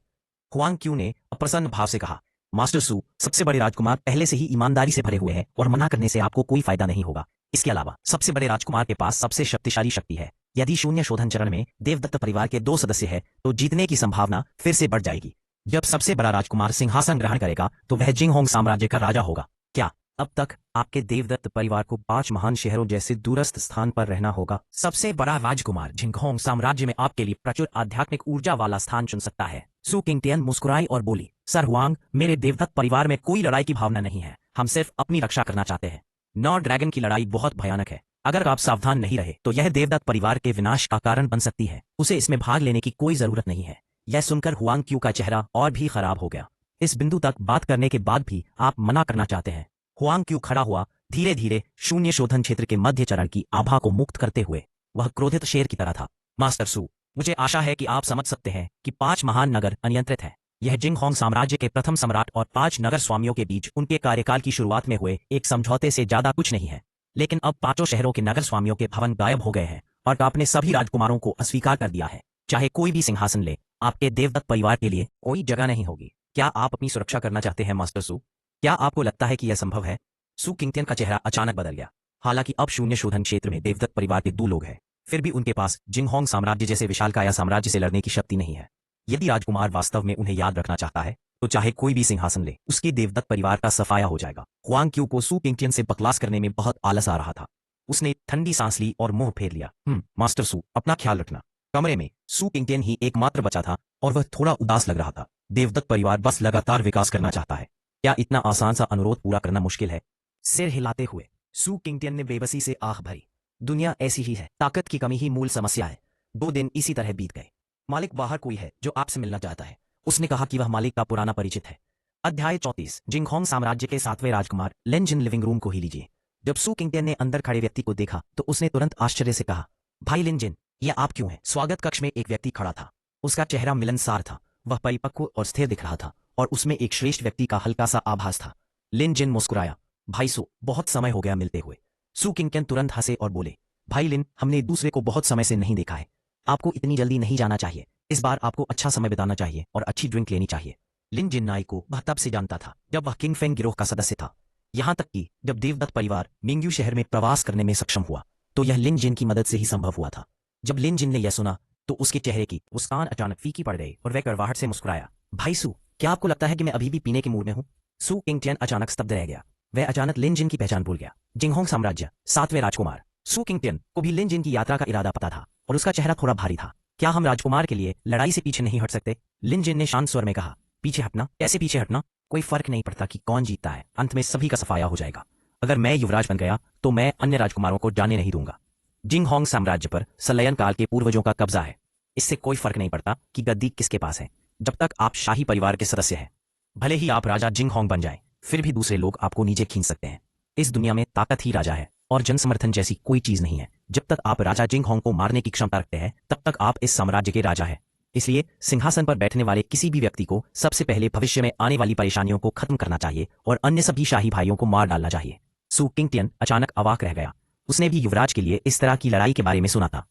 हुआंग क्यू ने अप्रसन्न भाव से कहा, मास्टर सू, सबसे बड़े राजकुमार पहले से ही ईमानदारी से भरे हुए हैं और मना करने से आपको कोई फायदा नहीं होगा। इसके अलावा सबसे बड़े राजकुमार के पास सबसे शक्तिशाली शक्ति है। यदि शून्य शोधन चरण में देवदत्त परिवार के 2 सदस्य हैं तो जीतने की संभावना फिर से बढ़ जाएगी। जब सबसे बड़ा राजकुमार सिंहासन ग्रहण करेगा तो वह जिंगहोंग साम्राज्य का राजा होगा। क्या अब तक आपके देवदत्त परिवार को 5 महान शहरों जैसे दूरस्थ स्थान पर रहना होगा? सबसे बड़ा राजकुमार जिंगहोंग साम्राज्य में आपके लिए प्रचुर आध्यात्मिक ऊर्जा वाला स्थान चुन सकता है। सू किंगटियन मुस्कुराई और बोली, सर हुआंग, मेरे देवदत्त परिवार में कोई लड़ाई की भावना नहीं है। हम सिर्फ अपनी रक्षा करना चाहते हैं। नौ ड्रैगन की लड़ाई बहुत भयानक है। अगर आप सावधान नहीं रहे तो यह देवदत्त परिवार के विनाश का कारण बन सकती है। उसे इसमें भाग लेने की कोई जरूरत नहीं है। यह सुनकर हुआंग क्यू का चेहरा और भी खराब हो गया। इस बिंदु तक बात करने के बाद भी आप मना करना चाहते हैं। हुआंग क्यू खड़ा हुआ, धीरे धीरे शून्य शोधन क्षेत्र के मध्य चरण की आभा को मुक्त करते हुए। वह क्रोधित शेर की तरह था। मास्टर सू, मुझे आशा है कि आप समझ सकते हैं कि 5 महान नगर अनियंत्रित हैं। यह जिंगहोंग साम्राज्य के प्रथम सम्राट और 5 नगर स्वामियों के बीच उनके कार्यकाल की शुरुआत में हुए एक समझौते से ज्यादा कुछ नहीं है। लेकिन अब 5 शहरों के नगर स्वामियों के भवन गायब हो गए हैं और आपने सभी राजकुमारों को अस्वीकार कर दिया है। चाहे कोई भी सिंहासन ले, आपके देवदत्त परिवार के लिए कोई जगह नहीं होगी। क्या आप अपनी सुरक्षा करना चाहते हैं मास्टर सू? क्या आपको लगता है कि यह संभव है? सू किंगटियन का चेहरा अचानक बदल गया। हालांकि अब शून्य शोधन क्षेत्र में देवदत्त परिवार के 2 लोग हैं, फिर भी उनके पास जिंगहोंग साम्राज्य जैसे विशालकाय साम्राज्य से लड़ने की शक्ति नहीं है। यदि राजकुमार वास्तव में उन्हें याद रखना चाहता है तो चाहे कोई भी सिंहासन ले, उसके देवदत्त परिवार का सफाया हो जाएगा। हुआंग क्यू को सू किंगटियन से बकवास करने में बहुत आलस आ रहा था। उसने ठंडी सांस ली और मुंह फेर लिया। मास्टर सू, अपना ख्याल रखना। कमरे में सू किंगटियन ही एकमात्र बचा था और वह थोड़ा उदास लग रहा था। देवदत्त परिवार बस लगातार विकास करना चाहता है। क्या इतना आसान सा अनुरोध पूरा करना मुश्किल है? सिर हिलाते हुए सू किंगटियन ने बेबसी से आह भरी। दुनिया ऐसी ही है, ताकत की कमी ही मूल समस्या है। 2 दिन इसी तरह बीत गए। मालिक, बाहर कोई है जो आपसे मिलना चाहता है। उसने कहा कि वह मालिक का पुराना परिचित है। अध्याय 34। जिंगहोंग साम्राज्य के 7वें राजकुमार लिन जिन, लिविंग रूम को ही लीजिए। जब सू किंगटियन ने अंदर खड़े व्यक्ति को देखा तो उसने तुरंत आश्चर्य से कहा, भाई लिन जिन, यह आप क्यों हैं? स्वागत कक्ष में एक व्यक्ति खड़ा था। उसका चेहरा मिलनसार था। वह परिपक्व और स्थिर दिख रहा था और उसमें एक श्रेष्ठ व्यक्ति का हल्का सा आभास था। लिन जिन मुस्कुराया, भाई सू, बहुत समय हो गया मिलते हुए। सू किंगटियन तुरंत हंसे और बोले, भाई लिन, हमने एक दूसरे को बहुत समय से नहीं देखा है। आपको इतनी जल्दी नहीं जाना चाहिए। इस बार आपको अच्छा समय बिताना चाहिए और अच्छी ड्रिंक लेनी चाहिए। लिन जिन नाई को वह तब से जानता था जब वह किंग फेंग गिरोह का सदस्य था। यहां तक कि जब देवदत्त परिवार मिंग्यू शहर में प्रवास करने में सक्षम हुआ तो यह लिन जिन की मदद से ही संभव हुआ था। जब लिन जिन ने यह सुना तो उसके चेहरे की मुस्कान अचानक फीकी पड़ गई और वह कड़वाहट से मुस्कुराया। भाई सू, क्या आपको लगता है कि मैं अभी भी पीने के मूड में हूं? सू किंगटियन अचानक स्तब्ध रह गया। वह अचानक लिन जिन की पहचान भूल गया। जिंगहोंग साम्राज्य, 7वें राजकुमार। सू किंगटियन को भी लिन जिन की यात्रा का इरादा पता था और उसका चेहरा थोड़ा भारी था। क्या हम राजकुमार के लिए लड़ाई से पीछे नहीं हट सकते? लिन जिन ने शांत स्वर में कहा। पीछे हटना? कैसे पीछे हटना? कोई फर्क नहीं पड़ता कि कौन जीतता है, अंत में सभी का सफाया हो जाएगा। अगर मैं युवराज बन गया तो मैं अन्य राजकुमारों को जाने नहीं दूंगा। जिंगहोंग साम्राज्य पर सलयन काल के पूर्वजों का कब्जा है। इससे कोई फर्क नहीं पड़ता कि गद्दी किसके पास है, जब तक आप शाही परिवार के सदस्य हैं। भले ही आप राजा जिंगहोंग बन जाएं, फिर भी दूसरे लोग आपको नीचे खींच सकते हैं। इस दुनिया में ताकत ही राजा है और जनसमर्थन जैसी कोई चीज नहीं है। जब तक आप राजा जिंगहोंग को मारने की क्षमता रखते हैं तब तक आप इस साम्राज्य के राजा हैं। इसलिए सिंहासन पर बैठने वाले किसी भी व्यक्ति को सबसे पहले भविष्य में आने वाली परेशानियों को खत्म करना चाहिए और अन्य सभी शाही भाइयों को मार डालना चाहिए। सू किंगटियन अचानक अवाक रह गया। उसने भी युवराज के लिए इस तरह की लड़ाई के बारे में सुना था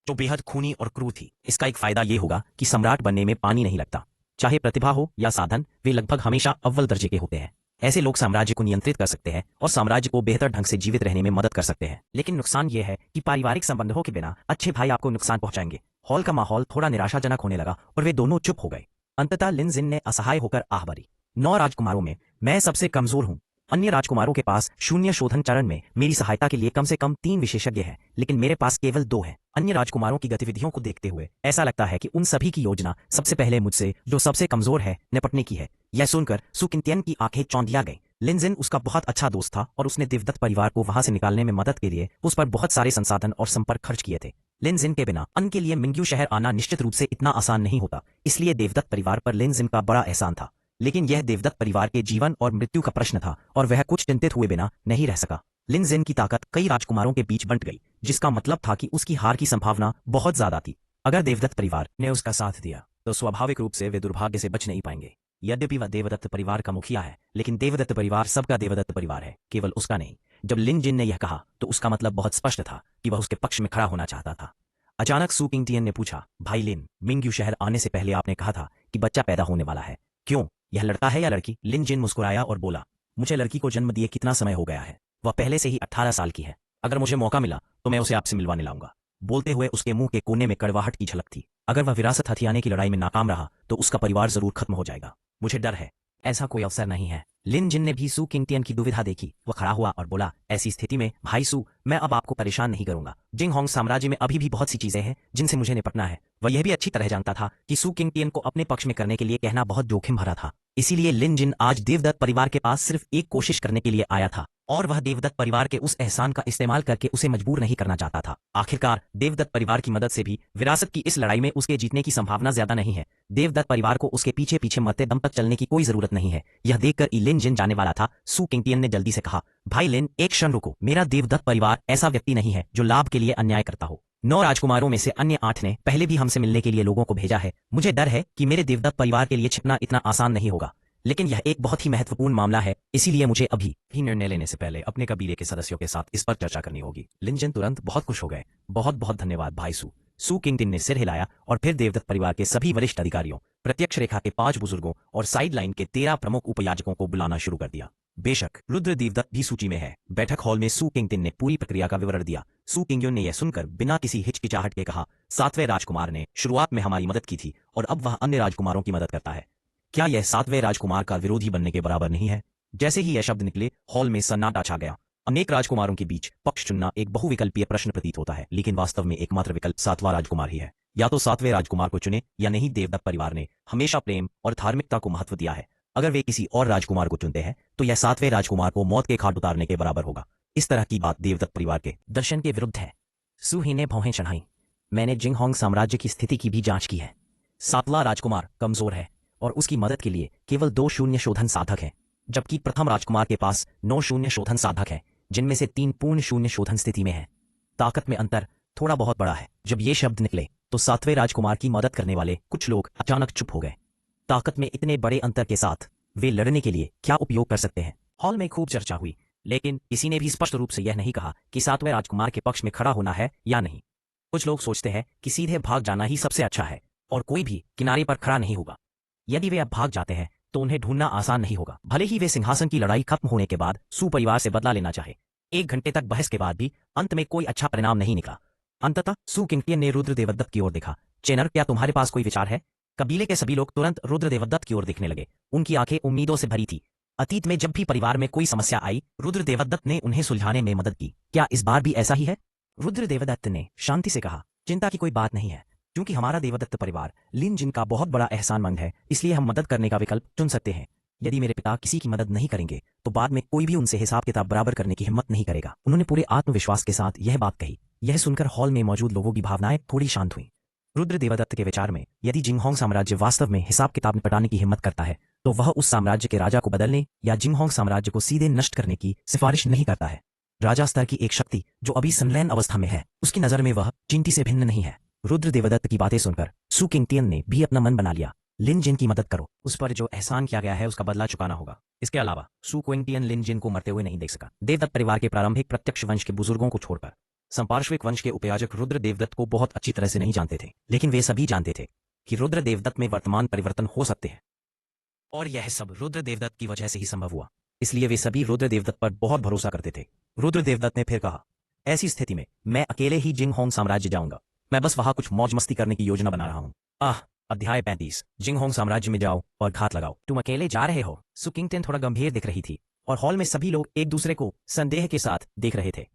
जो बेहद खूनी और क्रूर थी। इसका एक फायदा यह होगा कि सम्राट बनने में पानी नहीं लगता। चाहे प्रतिभा हो या साधन, वे लगभग हमेशा अव्वल दर्जे के होते हैं। ऐसे लोग साम्राज्य को नियंत्रित कर सकते हैं और साम्राज्य को बेहतर ढंग से जीवित रहने में मदद कर सकते हैं। लेकिन नुकसान यह है कि पारिवारिक संबंधों के बिना अच्छे भाई आपको नुकसान पहुंचाएंगे। हॉल का माहौल थोड़ा निराशाजनक होने लगा और वे दोनों चुप हो गए। अंततः लिन जिन ने असहाय होकर आह भरी, 9 राजकुमारों में मैं सबसे कमजोर हूं। अन्य राजकुमारों के पास शून्य शोधन चरण में मेरी सहायता के लिए कम से कम 3 विशेषज्ञ हैं, लेकिन मेरे पास केवल 2 हैं। अन्य राजकुमारों की गतिविधियों को देखते हुए ऐसा लगता है कि उन सभी की योजना सबसे पहले मुझसे, जो सबसे कमजोर है, निपटने की है। यह सुनकर सू किंगटियन की आंखें चौंधिया गईं। लिन जिन उसका बहुत अच्छा दोस्त था और उसने देवदत्त परिवार को वहां से निकालने में मदद के लिए उस पर बहुत सारे संसाधन और संपर्क खर्च किए थे। लिन जिन के बिना अन्न के लिए मिंग्यू शहर आना निश्चित रूप से इतना आसान नहीं होता, इसलिए देवदत्त परिवार पर लिन जिन का बड़ा एहसान था। लेकिन यह देवदत्त परिवार के जीवन और मृत्यु का प्रश्न था और वह कुछ चिंतित हुए बिना नहीं रह सका। लिन जिन की ताकत कई राजकुमारों के बीच बंट गई, जिसका मतलब था कि उसकी हार की संभावना बहुत ज्यादा थी। अगर देवदत्त परिवार ने उसका साथ दिया तो स्वाभाविक रूप से वे दुर्भाग्य से बच नहीं पाएंगे। यद्यपि वह देवदत्त परिवार का मुखिया है, लेकिन देवदत्त परिवार सबका देवदत्त परिवार है, केवल उसका नहीं। जब लिन जिन ने यह कहा तो उसका मतलब बहुत स्पष्ट था कि वह उसके पक्ष में खड़ा होना चाहता था। अचानक सू किंगटियन ने पूछा, भाई लिन, मिंग्यू शहर आने से पहले आपने कहा था कि बच्चा पैदा होने वाला है, क्यों? यह लड़का है या लड़की? लिन जिन मुस्कुराया और बोला, मुझे लड़की को जन्म दिए कितना समय हो गया है, वह पहले से ही 18 साल की है। अगर मुझे मौका मिला तो मैं उसे आपसे मिलवाने लाऊंगा। बोलते हुए उसके मुंह के कोने में कड़वाहट की झलक थी। अगर वह विरासत हथियाने की लड़ाई में नाकाम रहा तो उसका परिवार जरूर खत्म हो जाएगा। मुझे डर है, ऐसा कोई अवसर नहीं है। लिन जिन ने भी सू किंगटियन की दुविधा देखी। वह खड़ा हुआ और बोला, ऐसी स्थिति में भाई सू, मैं अब आपको परेशान नहीं करूंगा। जिंग होंग साम्राज्य में अभी भी बहुत सी चीजें हैं जिनसे मुझे निपटना है। वह यह भी अच्छी तरह जानता था कि सू किंगटियन को अपने पक्ष में करने के लिए कहना बहुत जोखिम भरा था। इसीलिए लिन जिन आज देवदत्त परिवार के पास सिर्फ एक कोशिश करने के लिए आया था, और वह देवदत्त परिवार के उस एहसान का इस्तेमाल करके उसे मजबूर नहीं करना चाहता था। आखिरकार देवदत्त परिवार की मदद से भी विरासत की इस लड़ाई में उसके जीतने की संभावना ज्यादा नहीं है। देवदत्त परिवार को उसके पीछे पीछे मरते दम तक चलने की कोई जरूरत नहीं है। यह देखकर लिन जिन जाने वाला था, सू किंगटियन ने जल्दी से कहा, भाई लिन, एक क्षण रुको। मेरा देवदत्त परिवार ऐसा व्यक्ति नहीं है जो लाभ के लिए अन्याय करता हो। 9 राजकुमारों में से अन्य 8 ने पहले भी हमसे मिलने के लिए लोगों को भेजा है। मुझे डर है कि मेरे देवदत्त परिवार के लिए छिपना इतना आसान नहीं होगा, लेकिन यह एक बहुत ही महत्वपूर्ण मामला है, इसीलिए मुझे अभी ही निर्णय लेने से पहले अपने कबीले के सदस्यों के साथ इस पर चर्चा करनी होगी। लिन जिन तुरंत बहुत खुश हो गए। बहुत बहुत धन्यवाद भाई सू। सू किंगटिन ने सिर हिलाया और फिर देवदत्त परिवार के सभी वरिष्ठ अधिकारियों, प्रत्यक्ष रेखा के 5 बुजुर्गों और साइड लाइन के 13 प्रमुख उपयाजकों को बुलाना शुरू कर दिया। बेशक रुद्र देवदत्त भी सूची में है। बैठक हॉल में सू किंगटिन ने पूरी प्रक्रिया का विवरण दिया। सू किंगटिन ने यह सुनकर बिना किसी हिचकिचाहट के कहा, 7वें राजकुमार ने शुरुआत में हमारी मदद की थी और अब वह अन्य राजकुमारों की मदद करता है। क्या यह 7वें राजकुमार का विरोधी बनने के बराबर नहीं है? जैसे ही यह शब्द निकले, हॉल में सन्नाटा छा गया। अनेक राजकुमारों के बीच पक्ष चुनना एक बहुविकल्पीय प्रश्न प्रतीत होता है, लेकिन वास्तव में एकमात्र विकल्प 7वां राजकुमार ही है। या तो 7वें राजकुमार को चुने या नहीं। देवदत्त परिवार ने हमेशा प्रेम और धार्मिकता को महत्व दिया है। अगर वे किसी और राजकुमार को चुनते हैं तो यह 7वें राजकुमार को मौत के घाट उतारने के बराबर होगा। इस तरह की बात देवदत्त परिवार के दर्शन के विरुद्ध है। सू ही ने भौहें चढ़ाई। मैंने जिंग होंग साम्राज्य की स्थिति की भी जांच की है। 7वां राजकुमार कमजोर है और उसकी मदद के लिए केवल 2 शून्य शोधन साधक हैं, जबकि प्रथम राजकुमार के पास 9 शून्य शोधन साधक हैं, जिनमें से 3 पूर्ण शून्य शोधन स्थिति में हैं। ताकत में अंतर थोड़ा बहुत बड़ा है। जब ये शब्द निकले तो 7वें राजकुमार की मदद करने वाले कुछ लोग अचानक चुप हो गए। ताकत में इतने बड़े अंतर के साथ वे लड़ने के लिए क्या उपयोग कर सकते हैं? हॉल में खूब चर्चा हुई, लेकिन किसी ने भी स्पष्ट रूप से यह नहीं कहा कि 7वें राजकुमार के पक्ष में खड़ा होना है या नहीं। कुछ लोग सोचते हैं कि सीधे भाग जाना ही सबसे अच्छा है और कोई भी किनारे पर खड़ा नहीं होगा। यदि वे अब भाग जाते हैं तो उन्हें ढूंढना आसान नहीं होगा, भले ही वे सिंहासन की लड़ाई खत्म होने के बाद सू परिवार से बदला लेना चाहे। 1 घंटे तक बहस के बाद भी अंत में कोई अच्छा परिणाम नहीं निकला। अंततः सू किंगटियन ने रुद्र देवदत्त की ओर देखा। चेनर, क्या तुम्हारे पास कोई विचार है? कबीले के सभी लोग तुरंत रुद्र देवदत्त की ओर देखने लगे। उनकी आंखें उम्मीदों से भरी थी। अतीत में जब भी परिवार में कोई समस्या आई, रुद्र देवदत्त ने उन्हें सुलझाने में मदद की। क्या इस बार भी ऐसा ही है? रुद्र देवदत्त ने शांति से कहा, चिंता की कोई बात नहीं है, क्योंकि हमारा देवदत्त परिवार लिन जिन का बहुत बड़ा एहसानमंद है, इसलिए हम मदद करने का विकल्प चुन सकते हैं। यदि मेरे पिता किसी की मदद नहीं करेंगे तो बाद में कोई भी उनसे हिसाब किताब बराबर करने की हिम्मत नहीं करेगा। उन्होंने पूरे आत्मविश्वास के साथ यह बात कही। यह सुनकर हॉल में मौजूद लोगों की भावनाएं थोड़ी शांत हुई। रुद्र देवदत्त के विचार में यदि जिंग होंग साम्राज्य वास्तव में हिसाब किताब निपटाने की हिम्मत करता है तो वह उस साम्राज्य के राजा को बदलने या जिंग होंग साम्राज्य को सीधे नष्ट करने की सिफारिश नहीं करता है। राजा स्तर की एक शक्ति जो अभी संलयन अवस्था में है, उसकी नजर में वह चींटी से भिन्न नहीं है। रुद्र देवदत्त की बातें सुनकर सू किंगटियन ने भी अपना मन बना लिया। लिन जिन की मदद करो, उस पर जो एहसान किया गया है उसका बदला चुकाना होगा। इसके अलावा सू किंगटियन लिन जिन को मरते हुए नहीं देख सका। देवदत्त परिवार के प्रारंभिक प्रत्यक्ष वंश के बुजुर्गों को छोड़कर संपार्श्विक वंश के उपयाजक रुद्र देवदत्त को बहुत अच्छी तरह से नहीं जानते थे, लेकिन वे सभी जानते थे कि रुद्र देवदत्त में वर्तमान परिवर्तन हो सकते हैं, और यह सब रुद्र देवदत्त की वजह से ही संभव हुआ। इसलिए वे सभी रुद्र देवदत्त पर बहुत भरोसा करते थे। रुद्र देवदत्त ने फिर कहा, ऐसी स्थिति में मैं अकेले ही जिंग होंग साम्राज्य जाऊंगा। मैं बस वहां कुछ मौज मस्ती करने की योजना बना रहा हूं। अध्याय 35। जिंग होंग साम्राज्य में जाओ और घात लगाओ। तुम अकेले जा रहे हो? सू किंगटियन थोड़ा गंभीर दिख रही थी और हॉल में सभी लोग एक दूसरे को संदेह के साथ देख रहे थे।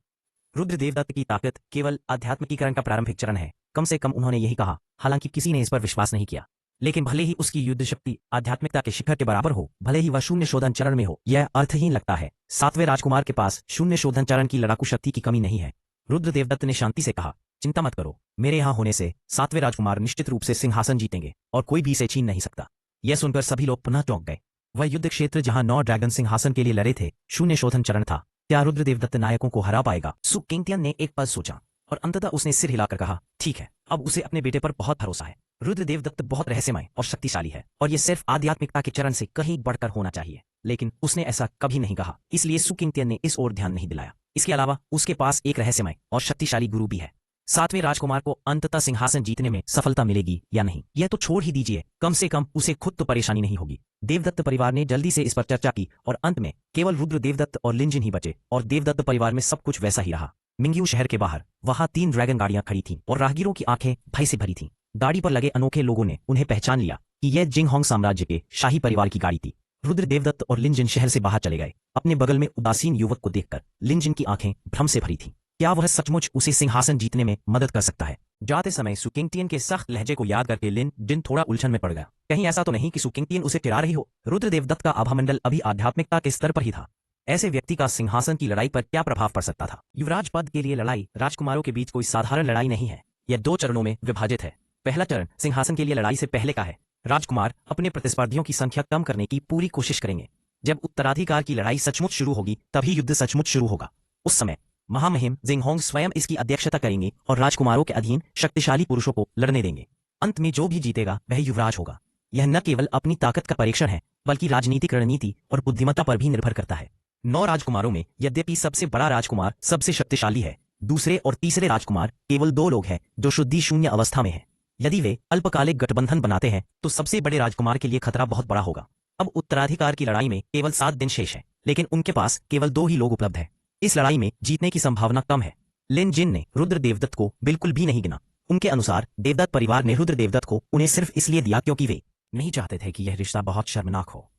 रुद्र देवदत्त की ताकत केवल आध्यात्मिकीकरण का प्रारंभिक चरण है, कम से कम उन्होंने यही कहा। हालांकि किसी ने इस पर विश्वास नहीं किया, लेकिन भले ही उसकी युद्ध शक्ति आध्यात्मिकता के शिखर के बराबर हो, भले ही वह शून्य शोधन चरण में हो, यह अर्थहीन लगता है। 7वें राजकुमार के पास शून्य शोधन चरण की लड़ाकू शक्ति की कमी नहीं है। रुद्र देवदत्त ने शांति से कहा, चिंता मत करो, मेरे यहाँ होने से 7वें राजकुमार निश्चित रूप से सिंहासन जीतेंगे और कोई भी इसे छीन नहीं सकता। यह सुनकर सभी लोग पुनः चौंक गए। वह युद्ध क्षेत्र जहां 9 ड्रैगन सिंहासन के लिए लड़े थे, शून्य शोधन चरण था। क्या रुद्र देवदत्त नायकों को हरा पाएगा? सू किंगटियन ने एक पल सोचा और अंततः उसने सिर हिलाकर कहा, ठीक है, अब उसे अपने बेटे पर बहुत भरोसा है। रुद्र देवदत्त बहुत रहस्यमय और शक्तिशाली है और यह सिर्फ आध्यात्मिकता के चरण से कहीं बढ़कर होना चाहिए, लेकिन उसने ऐसा कभी नहीं कहा, इसलिए सू किंगटियन ने इस ओर ध्यान नहीं दिलाया। इसके अलावा उसके पास एक रहस्यमय और शक्तिशाली गुरु भी है। सातवें राजकुमार को अंततः सिंहासन जीतने में सफलता मिलेगी या नहीं, यह तो छोड़ ही दीजिए, कम से कम उसे खुद तो परेशानी नहीं होगी। देवदत्त परिवार ने जल्दी से इस पर चर्चा की और अंत में केवल रुद्र देवदत्त और लिनजिन ही बचे और देवदत्त परिवार में सब कुछ वैसा ही रहा। मिंग्यू शहर के बाहर वहां 3 ड्रैगन गाड़ियां खड़ी थीं और राहगीरों की आंखें भय से भरी थीं। गाड़ी पर लगे अनोखे लोगों ने उन्हें पहचान लिया कि यह जिंगहोंग साम्राज्य के शाही परिवार की गाड़ी थी। रुद्र देवदत्त और लिनजिन शहर से बाहर चले गए। अपने बगल में उदासीन युवक को देखकर लिनजिन की आंखें भ्रम से भरी थीं। क्या वह सचमुच उसे सिंहासन जीतने में मदद कर सकता है? जाते समय सुकिंगटियन के सख्त लहजे को याद करके लिनजिन थोड़ा उलझन में पड़ गया। कहीं ऐसा तो नहीं कि सुकिंगटियन उसे चिढ़ा रही हो? रुद्र देवदत्त का आभामंडल अभी आध्यात्मिकता के स्तर पर ही था। ऐसे व्यक्ति का सिंहासन की लड़ाई पर क्या प्रभाव पड़ सकता था? युवराज पद के लिए लड़ाई राजकुमारों के बीच कोई साधारण लड़ाई नहीं है। यह 2 चरणों में विभाजित है। पहला चरण सिंहासन के लिए लड़ाई से पहले का है। राजकुमार अपने प्रतिस्पर्धियों की संख्या कम करने की पूरी कोशिश करेंगे। जब उत्तराधिकार की लड़ाई सचमुच शुरू होगी तभी युद्ध सचमुच शुरू होगा। उस समय महामहिम जिंगहोंग स्वयं इसकी अध्यक्षता करेंगे और राजकुमारों के अधीन शक्तिशाली पुरुषों को लड़ने देंगे। अंत में जो भी जीतेगा वह युवराज होगा। यह न केवल अपनी ताकत का परीक्षण है बल्कि राजनीतिक रणनीति और बुद्धिमत्ता पर भी निर्भर करता है। 9 राजकुमारों में यद्यपि सबसे बड़ा राजकुमार सबसे शक्तिशाली है, दूसरे और तीसरे राजकुमार केवल 2 लोग हैं जो शुद्धि शून्य अवस्था में हैं। यदि वे अल्पकालिक गठबंधन बनाते हैं तो सबसे बड़े राजकुमार के लिए खतरा बहुत बड़ा होगा। अब उत्तराधिकार की लड़ाई में केवल 7 दिन शेष है, लेकिन उनके पास केवल 2 ही लोग उपलब्ध हैं। इस लड़ाई में जीतने की संभावना कम है। लिनजिन ने रुद्र देवदत्त को बिल्कुल भी नहीं गिना। उनके अनुसार देवदत्त परिवार ने रुद्र देवदत्त को उन्हें सिर्फ इसलिए दिया क्योंकि वे नहीं चाहते थे कि यह रिश्ता बहुत शर्मनाक हो।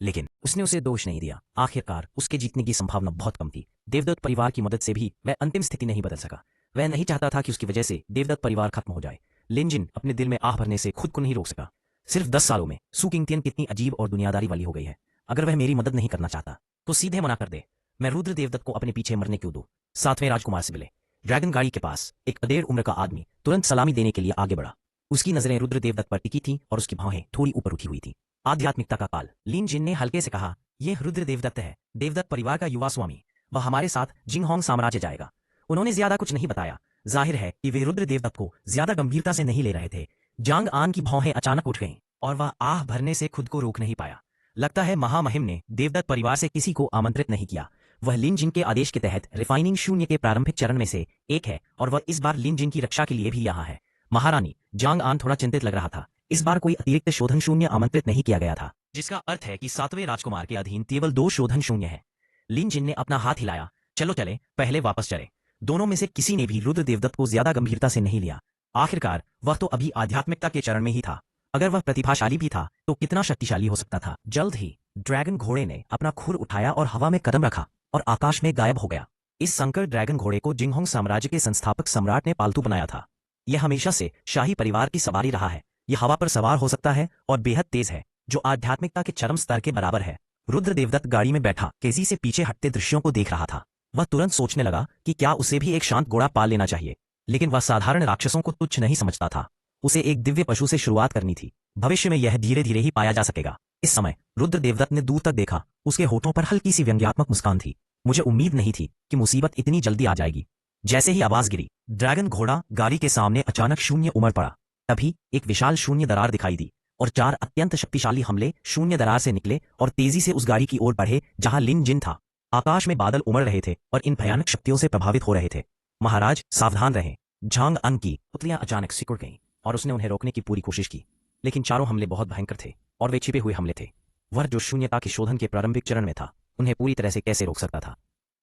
लेकिन उसने उसे दोष नहीं दिया। आखिरकार उसके जीतने की संभावना बहुत कम थी। देवदत्त परिवार की मदद से भी वह अंतिम स्थिति नहीं बदल सका। वह नहीं चाहता था कि उसकी वजह से देवदत्त परिवार खत्म हो जाए। लिनजिन अपने दिल में आह भरने से खुद को नहीं रोक सका। सिर्फ 10 सालों में सुकिंगटियन कितनी अजीब और दुनियादारी वाली हो गई है। अगर वह मेरी मदद नहीं करना चाहता तो सीधे मना कर दे। मैं रुद्र देवदत्त को अपने पीछे मरने क्यों दूं? 7वें राजकुमार से मिले। ड्रैगन गाड़ी के पास एक अधेड़ उम्र का आदमी तुरंत सलामी देने के लिए आगे बढ़ा। उसकी नजरें रुद्र देवदत्त पर टिकी थीं और उसकी भौहें थोड़ी ऊपर उठी हुई थीं। आध्यात्मिकता का काल। लिनजिन ने हल्के से कहा, यह रुद्र देवदत्त है, देवदत्त परिवार का युवा स्वामी। वह हमारे साथ जिंगहोंग साम्राज्य जाएगा। उन्होंने ज्यादा कुछ नहीं बताया। जाहिर है कि वे रुद्र देवदत्त को ज्यादा गंभीरता से नहीं ले रहे थे। जांग आन की भौहें अचानक उठ गईं और वह आह भरने से खुद को रोक नहीं पाया। लगता है महामहिम ने देवदत्त परिवार से किसी को आमंत्रित नहीं किया। वह लिनजिन के आदेश के तहत रिफाइनिंग शून्य के प्रारंभिक चरण में से एक है और वह इस बार लिनजिन की रक्षा के लिए भी यहाँ है। महारानी, जांग आन थोड़ा चिंतित लग रहा था। इस बार कोई अतिरिक्त शोधन शून्य आमंत्रित नहीं किया गया था, जिसका अर्थ है कि 7वें राजकुमार के अधीन केवल 2 शोधन शून्य है। लिनजिन ने अपना हाथ हिलाया, चलो चले, पहले वापस चले। दोनों में से किसी ने भी रुद्र देवदत्त को ज्यादा गंभीरता से नहीं लिया। आखिरकार वह तो अभी आध्यात्मिकता के चरण में ही था। अगर वह प्रतिभाशाली भी था तो कितना शक्तिशाली हो सकता था। जल्द ही ड्रैगन घोड़े ने अपना खुर उठाया और हवा में कदम रखा और आकाश में गायब हो गया। इस संकर ड्रैगन घोड़े को जिंगहोंग साम्राज्य के संस्थापक सम्राट ने पालतू बनाया था। यह हमेशा से शाही परिवार की सवारी रहा है। यह हवा पर सवार हो सकता है और बेहद तेज है, जो आध्यात्मिकता के चरम स्तर के बराबर है। रुद्र देवदत्त गाड़ी में बैठा तेजी से पीछे हटते दृश्यों को देख रहा था। वह तुरंत सोचने लगा कि क्या उसे भी एक शांत घोड़ा पाल लेना चाहिए, लेकिन वह साधारण राक्षसों को तुच्छ नहीं समझता था। उसे एक दिव्य पशु से शुरुआत करनी थी। भविष्य में यह धीरे धीरे ही पाया जा सकेगा। इस समय रुद्र देवदत्त ने दूर तक देखा। उसके होठों पर हल्की सी व्यंग्यात्मक मुस्कान थी। मुझे उम्मीद नहीं थी कि मुसीबत इतनी जल्दी आ जाएगी। जैसे ही आवाज गिरी, ड्रैगन घोड़ा गाड़ी के सामने अचानक शून्य उमड़ पड़ा। तभी एक विशाल शून्य दरार दिखाई दी और 4 अत्यंत शक्तिशाली हमले शून्य दरार से निकले और तेजी से उस गाड़ी की ओर बढ़े जहां लिनजिन था। आकाश में बादल उमड़ रहे थे और इन भयानक शक्तियों से प्रभावित हो रहे थे। महाराज, सावधान रहें। झांग अन की पुतलियां अचानक सिकुड़ गईं और उसने उन्हें रोकने की पूरी कोशिश की, लेकिन चारों हमले बहुत भयंकर थे और वे छिपे हुए हमले थे। वह जो शून्यता के शोधन के प्रारंभिक चरण में था, उन्हें पूरी तरह से कैसे रोक सकता था?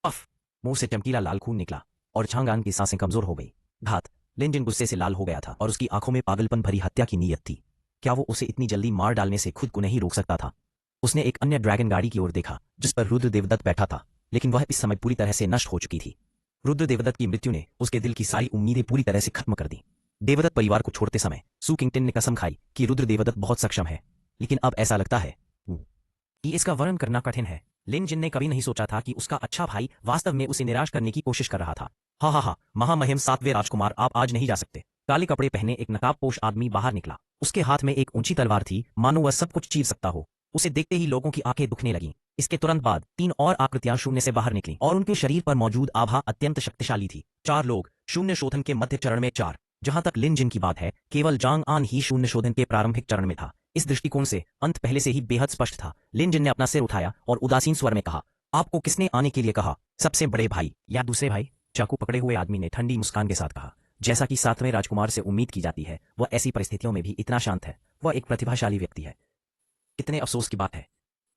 अफ! मुंह से चमकीला लाल खून निकला और झांग अन की सांसें कमजोर हो गई। घात! लिनजिन गुस्से से लाल हो गया था और उसकी आंखों में पागलपन भरी हत्या की नीयत थी। क्या वो उसे इतनी जल्दी मार डालने से खुद को नहीं रोक सकता था? उसने एक अन्य ड्रैगन गाड़ी की ओर देखा जिस पर रुद्र देवदत्त बैठा था, लेकिन वह इस समय पूरी तरह से नष्ट हो चुकी थी। रुद्र देवदत्त की मृत्यु ने उसके दिल की सारी उम्मीदें पूरी तरह से खत्म कर दी। देवदत्त परिवार को छोड़ते समय सुकिंगटियन ने कसम खाई कि रुद्र देवदत्त बहुत सक्षम है, लेकिन अब ऐसा लगता है कि इसका वर्णन करना कठिन है। लिनजिन ने कभी नहीं सोचा था कि उसका अच्छा भाई वास्तव में उसे निराश करने की कोशिश कर रहा था। हा, महामहिम 7वें राजकुमार, आप आज नहीं जा सकते। काले कपड़े पहने एक नकाबपोश आदमी बाहर निकला। उसके हाथ में एक ऊंची तलवार थी, मानो वह सब कुछ चीर सकता हो। उसे देखते ही लोगों की आंखें दुखने लगीं। इसके तुरंत बाद 3 और आकृतियां शून्य से बाहर निकलीं और उनके शरीर पर मौजूद आभा अत्यंत शक्तिशाली थी। 4 लोग शून्य शोधन के मध्य चरण में 4। जहां तक लिनजिन की बात है, केवल जांग आन ही शून्य शोधन के प्रारंभिक चरण में था। इस दृष्टिकोण से अंत पहले से ही बेहद स्पष्ट था। लिनजिन ने अपना सिर उठाया और उदासीन स्वर में कहा, आपको किसने आने के लिए कहा? सबसे बड़े भाई या दूसरे भाई? चाकू पकड़े हुए आदमी ने ठंडी मुस्कान के साथ कहा। जैसा कि सातवें राजकुमार से उम्मीद की जाती है, वह ऐसी परिस्थितियों में भी इतना शांत है। वह एक प्रतिभाशाली व्यक्ति है। कितने अफसोस की बात है।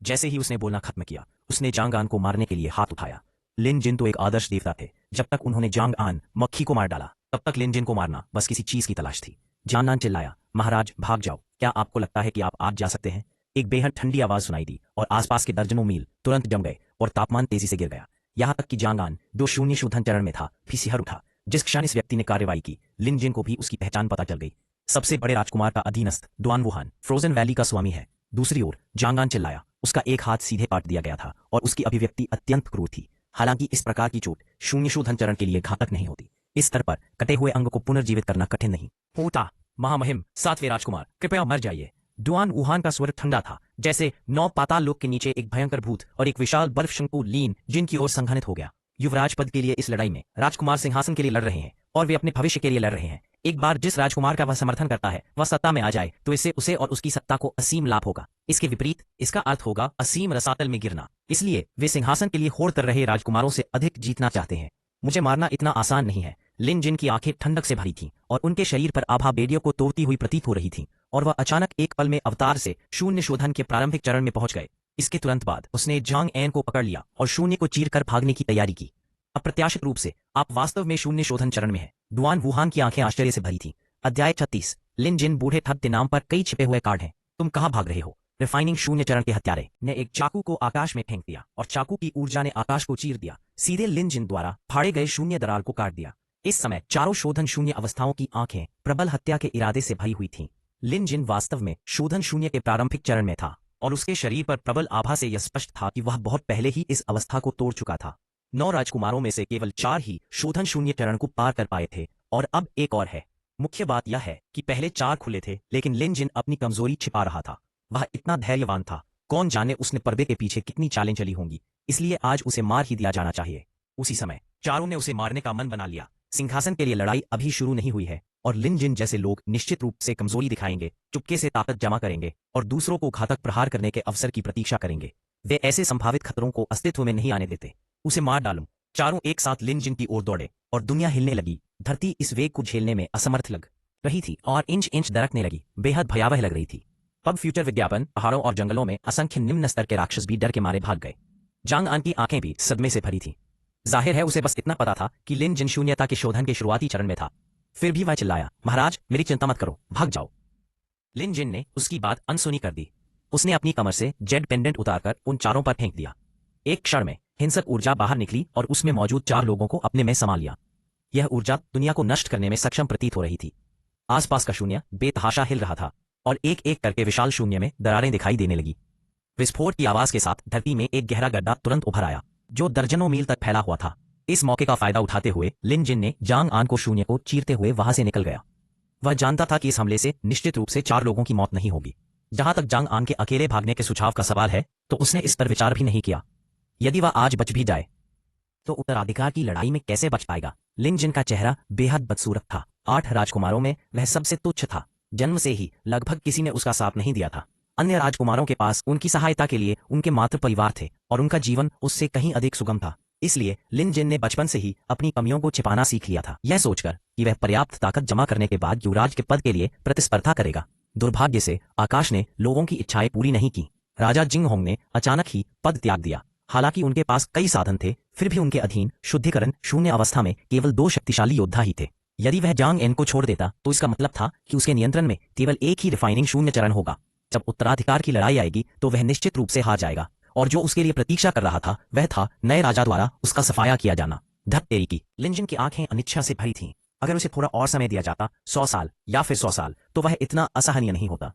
जैसे ही उसने बोलना खत्म किया, उसने जांग आन को मारने के लिए हाथ उठाया। लिन जिन तो एक आदर्श देवता थे। जब तक उन्होंने जांग आन मक्खी को मार डाला, तब तक लिन जिन को मारना बस किसी चीज की तलाश थी। जांग आन चिल्लाया, महाराज भाग जाओ, क्या आपको लगता है कि आप आज जा सकते हैं? एक बेहद ठंडी आवाज सुनाई दी और आसपास के दर्जनों मील तुरंत जम गए और तापमान तेजी से गिर गया। यहां तक कि जांग आन, जो शून्य शोधन चरण में था, भी सिहर उठा। जिस क्षण इस व्यक्ति ने कार्रवाई की, लिन जिन को भी उसकी पहचान पता चल गई। सबसे बड़े राजकुमार का अधीनस्थ दुआन वुहान फ्रोजन वैली का स्वामी है। दूसरी ओर जांग आन चिल्लाया। उसका एक हाथ सीधे काट दिया गया था और उसकी अभिव्यक्ति अत्यंत क्रूर थी। हालांकि इस प्रकार की चोट शून्य शोधन चरण के लिए घातक नहीं होती। इस स्तर पर कटे हुए अंग को पुनर्जीवित करना कठिन नहीं होता। महामहिम सातवें राजकुमार, कृपया मर जाइए। दुआन वुहान का स्वर ठंडा था, जैसे 9 पाताल लोक के नीचे एक भयंकर भूत और एक विशाल बर्फ शंकु लीन जिनकी ओर संघनित हो गया। युवराज पद के लिए इस लड़ाई में राजकुमार सिंहासन के लिए लड़ रहे हैं और वे अपने भविष्य के लिए लड़ रहे हैं। एक बार जिस राजकुमार का वह समर्थन करता है, वह सत्ता में आ जाए तो इससे उसे और उसकी सत्ता को असीम लाभ होगा। इसके विपरीत इसका अर्थ होगा असीम रसातल में गिरना। इसलिए वे सिंहासन के लिए होड़ कर रहे राजकुमारों से अधिक जीतना चाहते हैं। मुझे मारना इतना आसान नहीं है। लिन जिन की आंखें ठंडक से भरी थीं और उनके शरीर पर आभा बेड़ियों को तोड़ती हुई प्रतीत हो रही थीं, और वह अचानक एक पल में अवतार से शून्य शोधन के प्रारंभिक चरण में पहुंच गए। इसके तुरंत बाद उसने जांग एन को पकड़ लिया और शून्य को चीरकर भागने की तैयारी की। अप्रत्याशित रूप से आप वास्तव में शून्य शोधन चरण में हैं। दुआन वुहान की आंखें आश्चर्य से भरी थीं। अध्याय 36। लिन जिन बूढ़े ठग के नाम पर कई छिपे हुए कार्ड हैं। तुम कहां भाग रहे हो? रिफाइनिंग शून्य चरण के हत्यारे ने एक चाकू को आकाश में फेंक दिया और चाकू की ऊर्जा ने आकाश को चीर दिया, सीधे लिन जिन द्वारा फाड़े गए शून्य दरार को काट दिया। इस समय चारों शोधन शून्य अवस्थाओं की आंखें प्रबल हत्या के इरादे से भरी हुई थीं। लिन जिन वास्तव में शोधन शून्य के प्रारंभिक चरण में था और उसके शरीर पर प्रबल आभा से यह स्पष्ट था कि वह बहुत पहले ही इस अवस्था को तोड़ चुका था। 9 राजकुमारों में से केवल 4 ही शोधन शून्य चरण को पार कर पाए थे, और अब एक और है। मुख्य बात यह है कि पहले 4 खुले थे, लेकिन लिन जिन अपनी कमजोरी छिपा रहा था। वह इतना धैर्यवान था, कौन जाने उसने पर्दे के पीछे कितनी चालें चली होंगी। इसलिए आज उसे मार ही दिया जाना चाहिए। उसी समय चारों ने उसे मारने का मन बना लिया। सिंहासन के लिए लड़ाई अभी शुरू नहीं हुई है और लिन जिन जैसे लोग निश्चित रूप से कमजोरी दिखाएंगे, चुपके से ताकत जमा करेंगे और दूसरों को घातक प्रहार करने के अवसर की प्रतीक्षा करेंगे। वे ऐसे संभावित खतरों को अस्तित्व में नहीं आने देते। उसे मार डालूं। चारों एक साथ लिन जिन की ओर दौड़े और दुनिया हिलने लगी। धरती इस वेग को झेलने में असमर्थ लग रही थी और इंच इंच दरकने लगी। बेहद भयावह लग रही थी। पब फ्यूचर विज्ञापन, पहाड़ों और जंगलों में असंख्य निम्न स्तर के राक्षस भी डर के मारे भाग गए। जांग आन की आंखें भी सदमे से भरी थीं। जाहिर है उसे बस इतना पता था कि लिन जिन शून्यता के शोधन के शुरुआती चरण में था। फिर भी वह चिल्लाया, महाराज मेरी चिंता मत करो, भाग जाओ। लिन जिन ने उसकी बात अनसुनी कर दी। उसने अपनी कमर से जेड पेंडेंट उतारकर उन चारों पर फेंक दिया। एक क्षण में हिंसक ऊर्जा बाहर निकली और उसमें मौजूद 4 लोगों को अपने में समा लिया। यह ऊर्जा दुनिया को नष्ट करने में सक्षम प्रतीत हो रही थी। आसपास का शून्य बेतहाशा हिल रहा था और एक एक करके विशाल शून्य में दरारें दिखाई देने लगी। विस्फोट की आवाज के साथ धरती में एक गहरा गड्ढा तुरंत उभर आया, जो दर्जनों मील तक फैला हुआ था। इस मौके का फायदा उठाते हुए लिन जिन ने जांग आन को शून्य को चीरते हुए वहां से निकल गया। वह जानता था कि इस हमले से निश्चित रूप से 4 लोगों की मौत नहीं होगी। जहां तक जांग आन के अकेले भागने के सुझाव का सवाल है, तो उसने इस पर विचार भी नहीं किया। यदि वह आज बच भी जाए तो उत्तराधिकार की लड़ाई में कैसे बच पाएगा? लिन जिन का चेहरा बेहद बदसूरत था। 8 राजकुमारों में वह सबसे तुच्छ था। जन्म से ही लगभग किसी ने उसका साथ नहीं दिया था। अन्य राजकुमारों के पास उनकी सहायता के लिए उनके मातृ परिवार थे और उनका जीवन उससे कहीं अधिक सुगम था। इसलिए लिन जिन ने बचपन से ही अपनी कमियों को छिपाना सीख लिया था, यह सोचकर कि वह पर्याप्त ताकत जमा करने के बाद युवराज के पद के लिए प्रतिस्पर्धा करेगा। दुर्भाग्य से आकाश ने लोगों की इच्छाएं पूरी नहीं की। राजा जिंगहोंग ने अचानक ही पद त्याग दिया। हालांकि उनके पास कई साधन थे, फिर भी उनके अधीन शुद्धिकरण शून्य अवस्था में केवल 2 शक्तिशाली योद्धा ही थे। यदि वह जांग एन को छोड़ देता तो इसका मतलब था कि उसके नियंत्रण में केवल एक ही रिफाइनिंग शून्य चरण होगा। जब उत्तराधिकार की लड़ाई आएगी तो वह निश्चित रूप से हार जाएगा, और जो उसके लिए प्रतीक्षा कर रहा था वह था नए राजा द्वारा उसका सफाया किया जाना। धत तेरी की। लिन जिन की आंखें अनिच्छा से भरी थीं। अगर उसे थोड़ा और समय दिया जाता, 100 साल या फिर 100 साल, तो वह इतना असहनीय नहीं होता।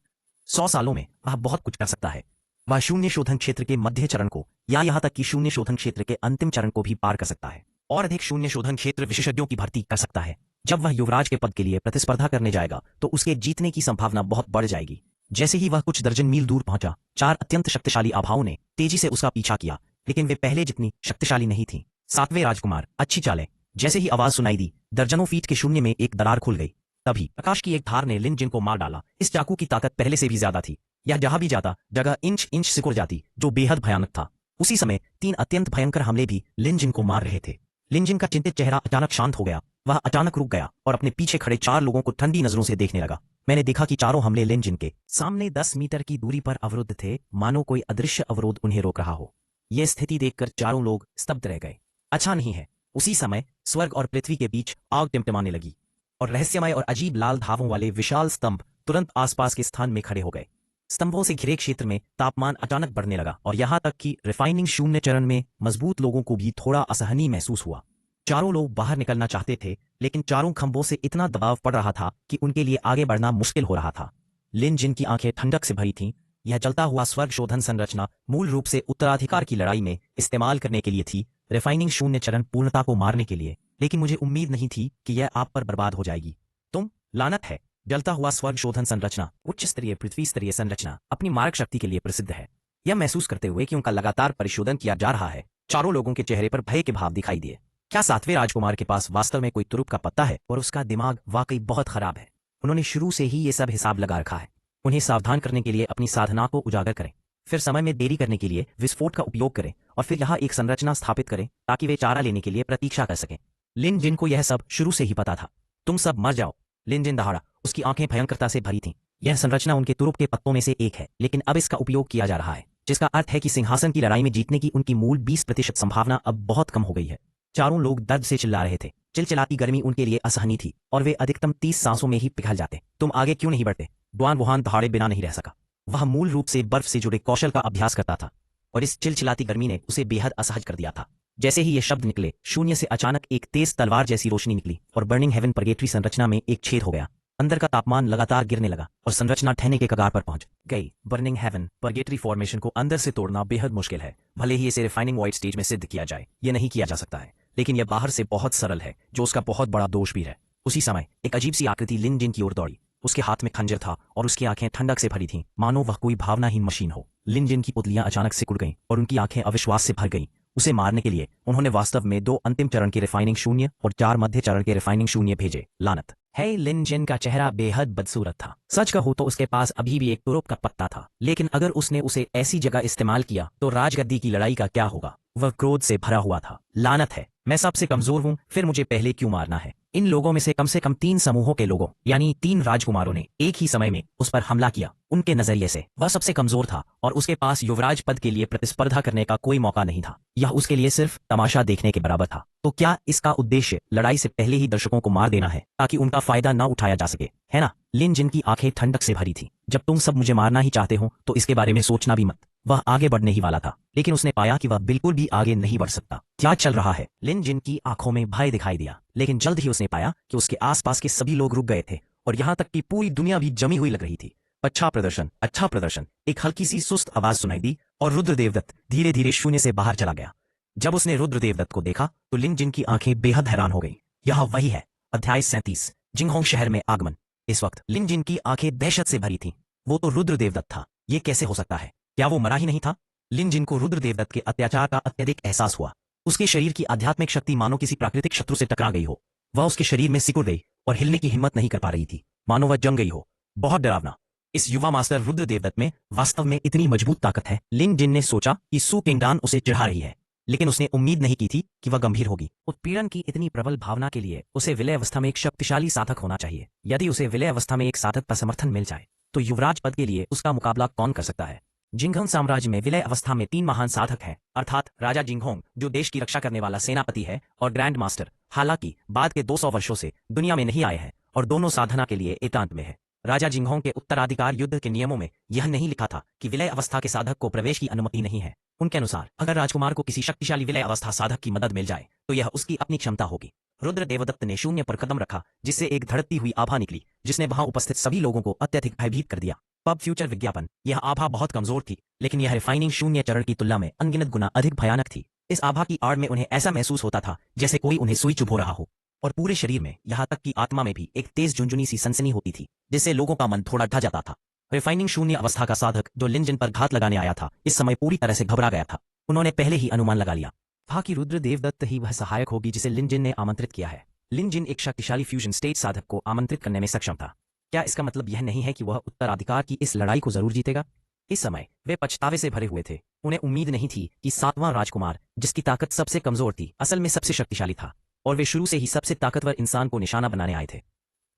100 सालों में वह बहुत कुछ कर सकता है। वह शून्य शोधन क्षेत्र के मध्य चरण को या यहां तक कि शून्य शोधन क्षेत्र के अंतिम चरण को भी पार कर सकता है और अधिक शून्य शोधन क्षेत्र विशेषज्ञों की भर्ती कर सकता है। जब वह युवराज के पद के लिए प्रतिस्पर्धा करने जाएगा तो उसके जीतने की संभावना बहुत बढ़ जाएगी। जैसे ही वह कुछ दर्जन मील दूर पहुंचा, 4 अत्यंत शक्तिशाली आभाओं ने तेजी से उसका पीछा किया, लेकिन वे पहले जितनी शक्तिशाली नहीं थीं। 7वें राजकुमार, अच्छी चालें। जैसे ही आवाज सुनाई दी, दर्जनों फीट के शून्य में एक दरार खुल गई। तभी प्रकाश की एक धार ने लिन जिन को मार डाला। इस चाकू की ताकत पहले से भी ज्यादा थी। यह जहां भी जाता जगह इंच इंच सिकुड़ जाती, जो बेहद भयानक था। उसी समय 3 अत्यंत भयंकर हमले भी लिनजिन को मार रहे थे। लिनजिन का चिंतित चेहरा अचानक शांत हो गया। वह अचानक रुक गया और अपने पीछे खड़े 4 लोगों को ठंडी नजरों से देखने लगा। मैंने देखा कि चारों हमले लिनजिन के सामने 10 मीटर की दूरी पर अवरुद्ध थे, मानो कोई अदृश्य अवरोध उन्हें रोक रहा हो। यह स्थिति देखकर चारों लोग स्तब्ध रह गए। अच्छा नहीं है। उसी समय स्वर्ग और पृथ्वी के बीच आग टिमटिमाने लगी और रहस्यमय और अजीब लाल धावों वाले विशाल स्तंभ तुरंत आसपास के स्थान में खड़े हो गए। स्तंभों से घिरे क्षेत्र में तापमान अचानक बढ़ने लगा और यहां तक कि रिफाइनिंग शून्य चरण में मजबूत लोगों को भी थोड़ा असहनीय महसूस हुआ। चारों लोग बाहर निकलना चाहते थे, लेकिन चारों खंभों से इतना दबाव पड़ रहा था कि उनके लिए आगे बढ़ना मुश्किल हो रहा था। लिनजिन की आंखें ठंडक से भरी थीं। यह जलता हुआ स्वर्ग शोधन संरचना मूल रूप से उत्तराधिकार की लड़ाई में इस्तेमाल करने के लिए थी, रिफाइनिंग शून्य चरण पूर्णता को मारने के लिए। लेकिन मुझे उम्मीद नहीं थी कि यह आप पर बर्बाद हो जाएगी। तुम लानत है। जलता हुआ स्वर्ग शोधन संरचना उच्च स्तरीय पृथ्वी स्तरीय संरचना अपनी मारक शक्ति के लिए प्रसिद्ध है। यह महसूस करते हुए कि उनका लगातार परिशोधन किया जा रहा है, चारों लोगों के चेहरे पर भय के भाव दिखाई दिए। क्या 7वें राजकुमार के पास वास्तव में कोई तुरुप का पत्ता है और उसका दिमाग वाकई बहुत खराब है? उन्होंने शुरू से ही ये सब हिसाब लगा रखा है। उन्हें सावधान करने के लिए अपनी साधना को उजागर करें, फिर समय में देरी करने के लिए विस्फोट का उपयोग करें और फिर यहाँ एक संरचना स्थापित करें ताकि वे चारा लेने के लिए प्रतीक्षा कर सकें। लिनजिन को यह सब शुरू से ही पता था। तुम सब मर जाओ। लिनजिन दहाड़ा। उसकी आंखें भयंकरता से भरी थीं। यह संरचना उनके तुरुप के पत्तों में से एक है, लेकिन अब इसका उपयोग किया जा रहा है, जिसका अर्थ है कि सिंहासन की लड़ाई में जीतने की उनकी मूल 20% संभावना अब बहुत कम हो गई है। चारों लोग दर्द से चिल्ला रहे थे। चिलचिलाती गर्मी उनके लिए असहनीय थी और वे अधिकतम 30 सांसों में ही पिघल जाते। तुम आगे क्यों नहीं बढ़ते? डुआन वुहान दहाड़े बिना नहीं रह सका। वह मूल रूप से बर्फ से जुड़े कौशल का अभ्यास करता था और इस चिलचिलाती गर्मी ने उसे बेहद असहज कर दिया था। जैसे ही ये शब्द निकले, शून्य से अचानक एक तेज तलवार जैसी रोशनी निकली और बर्निंग हेवन परगेटरी संरचना में एक छेद हो गया। अंदर का तापमान लगातार गिरने लगा और संरचना ठहरने के कगार पर पहुंच गई। बर्निंग हेवन परगेटरी फॉर्मेशन को अंदर से तोड़ना बेहद मुश्किल है। भले ही इसे रिफाइनिंग वाइट स्टेज में सिद्ध किया जाए, यह नहीं किया जा सकता है, लेकिन यह बाहर से बहुत सरल है, जो उसका बहुत बड़ा दोष भी है। उसी समय एक अजीब सी आकृति लिनजिन की ओर दौड़ी। उसके हाथ में खंजर था और उसकी आंखें ठंडक से भरी थीं, मानो वह कोई भावनाहीन मशीन हो। लिनजिन की पुतलियां अचानक सिकुड़ गईं और उनकी आंखें अविश्वास से भर गईं। उसे मारने के लिए उन्होंने वास्तव में 2 अंतिम चरण के रिफाइनिंग शून्य और 4 मध्य चरण के रिफाइनिंग शून्य भेजे। लानत है। लिनजिन का चेहरा बेहद बदसूरत था। सच कहो तो उसके पास अभी भी एक तुरुप का पत्ता था, लेकिन अगर उसने उसे ऐसी जगह इस्तेमाल किया तो राजगद्दी की लड़ाई का क्या होगा? वह क्रोध से भरा हुआ था। लानत है। मैं सबसे कमजोर हूं, फिर मुझे पहले क्यों मारना है? इन लोगों में से कम 3 समूहों के लोगों यानी 3 राजकुमारों ने एक ही समय में उस पर हमला किया। उनके नजरिए से वह सबसे कमजोर था और उसके पास युवराज पद के लिए प्रतिस्पर्धा करने का कोई मौका नहीं था। यह उसके लिए सिर्फ तमाशा देखने के बराबर था। तो क्या इसका उद्देश्य लड़ाई से पहले ही दर्शकों को मार देना है ताकि उनका फायदा न उठाया जा सके, है ना? लिनजिन की आंखें ठंडक से भरी थी। जब तुम सब मुझे मारना ही चाहते हो तो इसके बारे में सोचना भी मत। वह आगे बढ़ने ही वाला था, लेकिन उसने पाया कि वह बिल्कुल भी आगे नहीं बढ़ सकता। क्या चल रहा है? लिनजिन की आंखों में भय दिखाई दिया, लेकिन जल्द ही उसने पाया कि उसके आसपास के सभी लोग रुक गए थे और यहां तक कि पूरी दुनिया भी जमी हुई लग रही थी। अच्छा प्रदर्शन, अच्छा प्रदर्शन। एक हल्की सी सुस्त आवाज सुनाई दी और रुद्र देवदत्त धीरे धीरे शून्य से बाहर चला गया। जब उसने रुद्र देवदत्त को देखा तो लिनजिन की आंखें बेहद हैरान हो गईं। यह वही है। अध्याय 37 जिंगहोंग शहर में आगमन। इस वक्त लिनजिन की आंखें दहशत से भरी थीं। वो तो रुद्र देवदत्त था। ये कैसे हो सकता है? क्या वो मरा ही नहीं था? लिनजिन को रुद्र देवदत्त के अत्याचार का अत्यधिक एहसास हुआ। उसके शरीर की आध्यात्मिक शक्ति मानो किसी प्राकृतिक शत्रु से टकरा गई हो। वह उसके शरीर में सिकुड़ गई और हिलने की हिम्मत नहीं कर पा रही थी, मानो वह जम गई हो। बहुत डरावना। इस युवा मास्टर रुद्र देवदत्त में वास्तव में इतनी मजबूत ताकत है। लिनजिन ने सोचा कि सू किंगडान उसे चिढ़ा रही है, लेकिन उसने उम्मीद नहीं की थी कि वह गंभीर होगी। उत्पीड़न की इतनी प्रबल भावना के लिए उसे विलय अवस्था में एक शक्तिशाली साधक होना चाहिए। यदि उसे विलय अवस्था में एक साधक का समर्थन मिल जाए तो युवराज पद के लिए उसका मुकाबला कौन कर सकता है? जिंगहोंग साम्राज्य में विलय अवस्था में 3 महान साधक हैं, अर्थात राजा जिंगहोंग जो देश की रक्षा करने वाला सेनापति है, और ग्रैंड मास्टर, हालांकि बाद के 200 वर्षों से दुनिया में नहीं आए हैं और दोनों साधना के लिए एकांत में है। राजा जिंगहोंग के उत्तराधिकार युद्ध के नियमों में यह नहीं लिखा था कि विलय अवस्था के साधक को प्रवेश की अनुमति नहीं है। उनके अनुसार अगर राजकुमार को किसी शक्तिशाली विलय अवस्था साधक की मदद मिल जाए तो यह उसकी अपनी क्षमता होगी। रुद्र देवदत्त ने शून्य पर कदम रखा, जिससे एक धड़कती हुई आभा निकली, जिसने वहां उपस्थित सभी लोगों को अत्यधिक भयभीत कर दिया। पब फ्यूचर विज्ञापन। यह आभा बहुत कमजोर थी, लेकिन यह रिफाइनिंग शून्य चरण की तुलना में अनगिनत गुना अधिक भयानक थी। इस आभा की आड़ में उन्हें ऐसा महसूस होता था जैसे कोई उन्हें सुई चुभो रहा हो, और पूरे शरीर में, यहाँ तक कि आत्मा में भी एक तेज झुंझुनी सी सनसनी होती थी, जिससे लोगों का मन थोड़ा ढह जाता था। रिफाइनिंग शून्य अवस्था का साधक जो लिनजिन पर घात लगाने आया था, इस समय पूरी तरह से घबरा गया था। उन्होंने पहले ही अनुमान लगा लिया था कि रुद्र देवदत्त ही वह सहायक होगी जिसे लिनजिन ने आमंत्रित किया है। लिनजिन एक शक्तिशाली फ्यूजन स्टेट साधक को आमंत्रित करने में सक्षम था। क्या इसका मतलब यह नहीं है कि वह उत्तराधिकार की इस लड़ाई को जरूर जीतेगा? इस समय वे पछतावे से भरे हुए थे। उन्हें उम्मीद नहीं थी कि सातवां राजकुमार, जिसकी ताकत सबसे कमजोर थी, असल में सबसे शक्तिशाली था, और वे शुरू से ही सबसे ताकतवर इंसान को निशाना बनाने आए थे।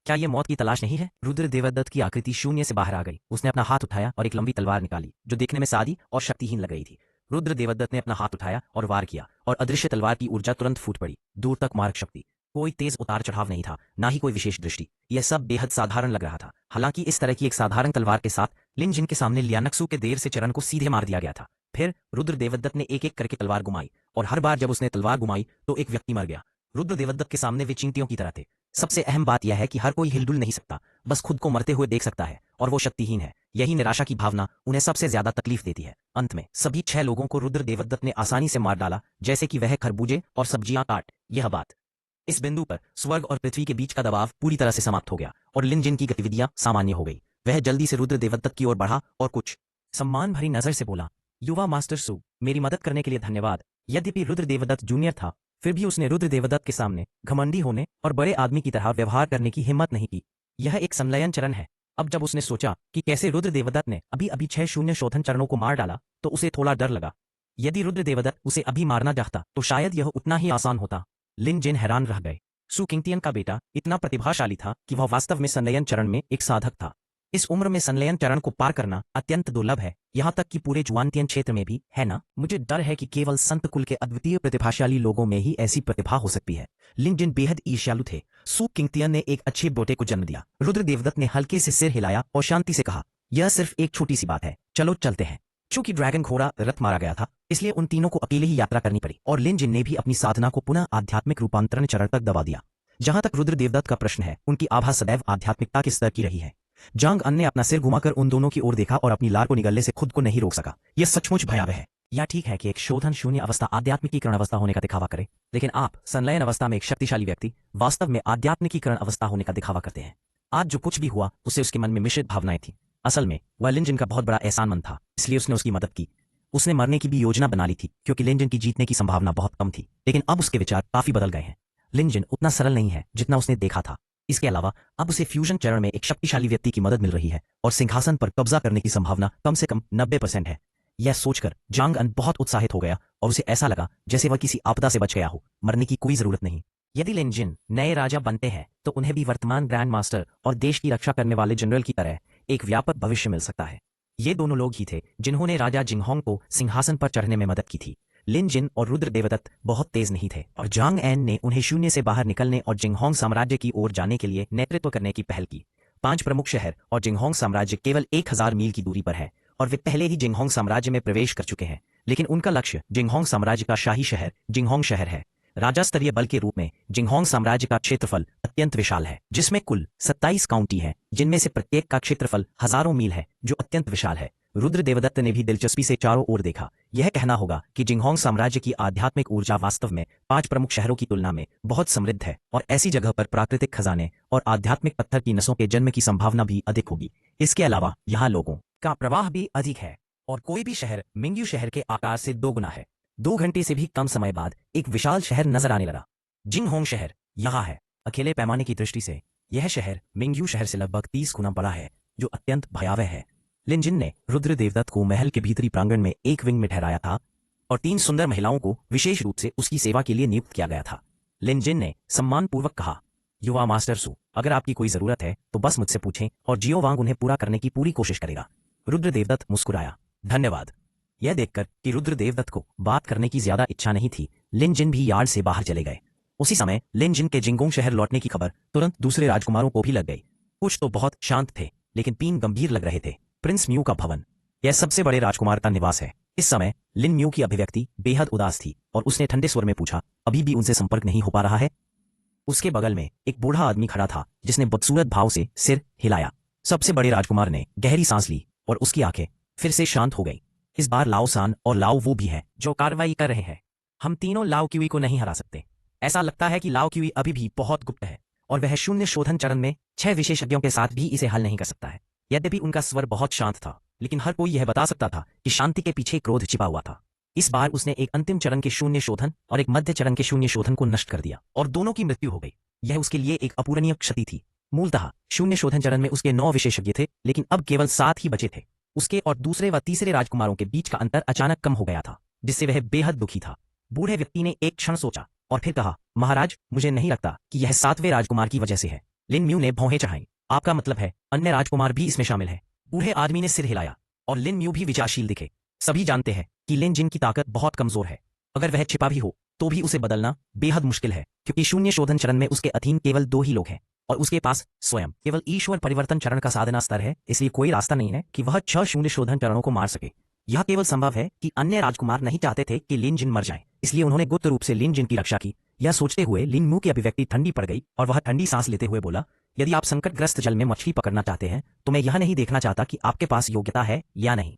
क्या ये मौत की तलाश नहीं है? रुद्र देवदत्त की आकृति शून्य से बाहर आ गई। उसने अपना हाथ उठाया और एक लंबी तलवार निकाली, जो देखने में सादी और शक्तिहीन लग रही थी। रुद्र देवदत्त ने अपना हाथ उठाया और वार किया, और अदृश्य तलवार की ऊर्जा तुरंत फूट पड़ी। दूर तक मार्ग शक्ति। कोई तेज उतार चढ़ाव नहीं था, ना ही कोई विशेष दृष्टि। यह सब बेहद साधारण लग रहा था। हालांकि इस तरह की एक साधारण तलवार के साथ लिन जिन के सामने लियानक्सू के देर से चरण को सीधे मार दिया गया था। फिर रुद्र देवदत्त ने एक एक करके तलवार घुमाई, और हर बार जब उसने तलवार घुमाई तो एक व्यक्ति मर गया। रुद्र देवदत्त के सामने वे चींटियों की तरह थे। सबसे अहम बात यह है कि हर कोई हिलडुल नहीं सकता, बस खुद को मरते हुए देख सकता है, और वो शक्तिहीन है। यही निराशा की भावना उन्हें सबसे ज्यादा तकलीफ देती है। अंत में सभी 6 लोगों को रुद्र देवदत्त ने आसानी से मार डाला, जैसे कि वह खरबूजे और सब्जियां काट। यह बात इस बिंदु पर स्वर्ग और पृथ्वी के बीच का दबाव पूरी तरह से समाप्त हो गया, और लिन जिन की गतिविधियां सामान्य हो गई। वह जल्दी से रुद्र देवदत्त की ओर बढ़ा और कुछ सम्मान भरी नजर से बोला, युवा मास्टर सु, मेरी मदद करने के लिए धन्यवाद। यद्यपि रुद्र देवदत्त जूनियर था, फिर भी उसने रुद्र देवदत्त के सामने घमंडी होने और बड़े आदमी की तरह व्यवहार करने की हिम्मत नहीं की। यह एक संलयन चरण है। अब जब उसने सोचा कि कैसे रुद्र देवदत्त ने अभी अभी 6 शून्य शोधन चरणों को मार डाला, तो उसे थोड़ा डर लगा। यदि रुद्र देवदत्त उसे अभी मारना चाहता तो शायद यह उतना ही आसान होता। लिन जिन हैरान रह गए। सु किंगतियन का बेटा इतना प्रतिभाशाली था कि वह वास्तव में संलयन चरण में एक साधक था। इस उम्र में संलयन चरण को पार करना अत्यंत दुर्लभ है, यहाँ तक कि पूरे जुआनतियन क्षेत्र में भी, है ना? मुझे डर है कि केवल संत कुल के अद्वितीय प्रतिभाशाली लोगों में ही ऐसी प्रतिभा हो सकती है। लिन जिन बेहद ईर्ष्यालु थे। सु किंगतियन ने एक अच्छे बेटे को जन्म दिया। रुद्र देवदत्त ने हल्के से सिर हिलाया और शांति से कहा, यह सिर्फ एक छोटी सी बात है, चलो चलते हैं। चूंकि ड्रैगन घोड़ा रथ मारा गया था, इसलिए उन तीनों को अकेले ही यात्रा करनी पड़ी, और लिन जिन ने भी अपनी साधना को पुनः आध्यात्मिक रूपांतरण चरण तक दबा दिया। जहां तक रुद्र देवदत्त का प्रश्न है, उनकी आभा सदैव आध्यात्मिकता के स्तर की रही है। जांग अन ने अपना सिर घुमाकर उन दोनों की ओर देखा और अपनी लार को निगलने से खुद को नहीं रोक सका। यह सचमुच भयावह है। यह ठीक है कि एक शोधन शून्य अवस्था आध्यात्मिकीकरण अवस्था होने का दिखावा करे, लेकिन आप संलयन अवस्था में एक शक्तिशाली व्यक्ति वास्तव में आध्यात्मिकीकरण अवस्था होने का दिखावा करते हैं। आज जो कुछ भी हुआ उससे उसके मन में मिश्रित भावनाएं थी। असल में वह लिन जिन का बहुत बड़ा एहसानमंद था, इसलिए उसने उसकी मदद की। उसने मरने की भी योजना बना ली थी, क्योंकि लिन जिन की जीतने की संभावना बहुत कम थी, लेकिन अब उसके विचार काफी बदल गए हैं। लिन जिन उतना सरल नहीं है जितना उसने देखा था। इसके अलावा अब उसे फ्यूजन चरण में एक शक्तिशाली व्यक्ति की मदद मिल रही है, और सिंहासन पर कब्जा करने की संभावना कम से कम 90% है। यह सोचकर जांग अन बहुत उत्साहित हो गया, और उसे ऐसा लगा जैसे वह किसी आपदा से बच गया हो। मरने की कोई जरूरत नहीं। यदि लिन जिन नए राजा बनते हैं तो उन्हें भी वर्तमान ग्रैंड मास्टर और देश की रक्षा करने वाले जनरल की तरह एक व्यापक भविष्य मिल सकता है। ये दोनों लोग ही थे जिन्होंने राजा जिंगहोंग को सिंहासन पर चढ़ने में मदद की थी। लिन जिन और रुद्र देवदत्त बहुत तेज नहीं थे, और जांग एन ने उन्हें शून्य से बाहर निकलने और जिंगहोंग साम्राज्य की ओर जाने के लिए नेतृत्व करने की पहल की। 5 प्रमुख शहर और जिंगहोंग साम्राज्य केवल 1000 मील की दूरी पर है, और वे पहले ही जिंगहोंग साम्राज्य में प्रवेश कर चुके हैं। लेकिन उनका लक्ष्य जिंगहोंग साम्राज्य का शाही शहर जिंगहोंग शहर है। राजा स्तरीय बल के रूप में जिंगहोंग साम्राज्य का क्षेत्रफल अत्यंत विशाल है, जिसमें कुल 27 काउंटी हैं, जिनमें से प्रत्येक का क्षेत्रफल हजारों मील है, जो अत्यंत विशाल है। रुद्र देवदत्त ने भी दिलचस्पी से चारों ओर देखा। यह कहना होगा कि जिंगहोंग साम्राज्य की आध्यात्मिक ऊर्जा वास्तव में 5 प्रमुख शहरों की तुलना में बहुत समृद्ध है, और ऐसी जगह पर प्राकृतिक खजाने और आध्यात्मिक पत्थर की नसों के जन्म की संभावना भी अधिक होगी। इसके अलावा यहाँ लोगों का प्रवाह भी अधिक है, और कोई भी शहर मिंग्यू शहर के आकार से 2 गुना है। 2 घंटे से भी कम समय बाद एक विशाल शहर नजर आने लगा। जिंगहोंग शहर यहाँ है। अकेले पैमाने की दृष्टि से यह शहर मिंग्यू शहर से लगभग 30 गुना बड़ा है, जो अत्यंत भयावह है। लिन जिन ने रुद्र देवदत्त को महल के भीतरी प्रांगण में एक विंग में ठहराया था, और 3 सुंदर महिलाओं को विशेष रूप से उसकी सेवा के लिए नियुक्त किया गया था। लिन जिन ने सम्मानपूर्वक कहा, युवा मास्टर सु, अगर आपकी कोई जरूरत है तो बस मुझसे पूछें, और जियो वांग उन्हें पूरा करने की पूरी कोशिश करेगा। रुद्र देवदत्त मुस्कुराया, धन्यवाद। यह देखकर कि रुद्र देवदत्त को बात करने की ज्यादा इच्छा नहीं थी, लिन जिन भी यार्ड से बाहर चले गए। उसी समय लिन जिन के जिंगोंग शहर लौटने की खबर तुरंत दूसरे राजकुमारों को भी लग गई। कुछ तो बहुत शांत थे, लेकिन 3 गंभीर लग रहे थे। प्रिंस म्यू का भवन, यह सबसे बड़े राजकुमार का निवास है। इस समय लिन म्यू की अभिव्यक्ति बेहद उदास थी, और उसने ठंडे स्वर में पूछा, अभी भी उनसे संपर्क नहीं हो पा रहा है? उसके बगल में एक बूढ़ा आदमी खड़ा था, जिसने बदसूरत भाव से सिर हिलाया। सबसे बड़े राजकुमार ने गहरी सांस ली, और उसकी आंखें फिर से शांत हो गई। इस बार लाओ सान और लाओ वो भी है जो कार्रवाई कर रहे हैं। हम तीनों लाओ क्यूई को नहीं हरा सकते। ऐसा लगता है कि लाओ क्यूई अभी भी बहुत गुप्त है, और वह शून्य शोधन चरण में 6 विशेषज्ञों के साथ भी इसे हल नहीं कर सकता है। यद्यपि उनका स्वर बहुत शांत था, लेकिन हर कोई यह बता सकता था कि शांति के पीछे क्रोध छिपा हुआ था। इस बार उसने एक अंतिम चरण के शून्य शोधन और एक मध्य चरण के शून्य शोधन को नष्ट कर दिया, और दोनों की मृत्यु हो गई। यह उसके लिए एक अपूरणीय क्षति थी। मूलतः शून्य शोधन चरण में उसके 9 विशेषज्ञ थे, लेकिन अब केवल 7 ही बचे थे। उसके और दूसरे व तीसरे राजकुमारों के बीच का अंतर अचानक कम हो गया था, जिससे वह बेहद दुखी था। बूढ़े व्यक्ति ने एक क्षण सोचा और फिर कहा, महाराज, मुझे नहीं लगता कि यह 7वें राजकुमार की वजह से है। लिन म्यू ने भौहें चढ़ाई। आपका मतलब है अन्य राजकुमार भी इसमें शामिल है? बूढ़े आदमी ने सिर हिलाया और लिन म्यू भी विचारशील दिखे। सभी जानते हैं कि लिन जिन की ताकत बहुत कमजोर है। अगर वह छिपा भी हो तो भी उसे बदलना बेहद मुश्किल है, क्योंकि शून्य शोधन चरण में उसके अधीन केवल 2 ही लोग हैं और उसके पास स्वयं केवल ईश्वर परिवर्तन चरण का साधना स्तर है। इसलिए कोई रास्ता नहीं है कि वह 6 शून्य शोधन चरणों को मार सके। यह केवल संभव है कि अन्य राजकुमार नहीं चाहते थे कि लिन जिन मर जाए, इसलिए उन्होंने गुप्त रूप से लिन जिन की रक्षा की। यह सोचते हुए लिन म्यू की अभिव्यक्ति ठंडी पड़ गई और वह ठंडी सांस लेते हुए बोला, यदि आप संकटग्रस्त जल में मछली पकड़ना चाहते हैं तो मैं यह नहीं देखना चाहता कि आपके पास योग्यता है या नहीं।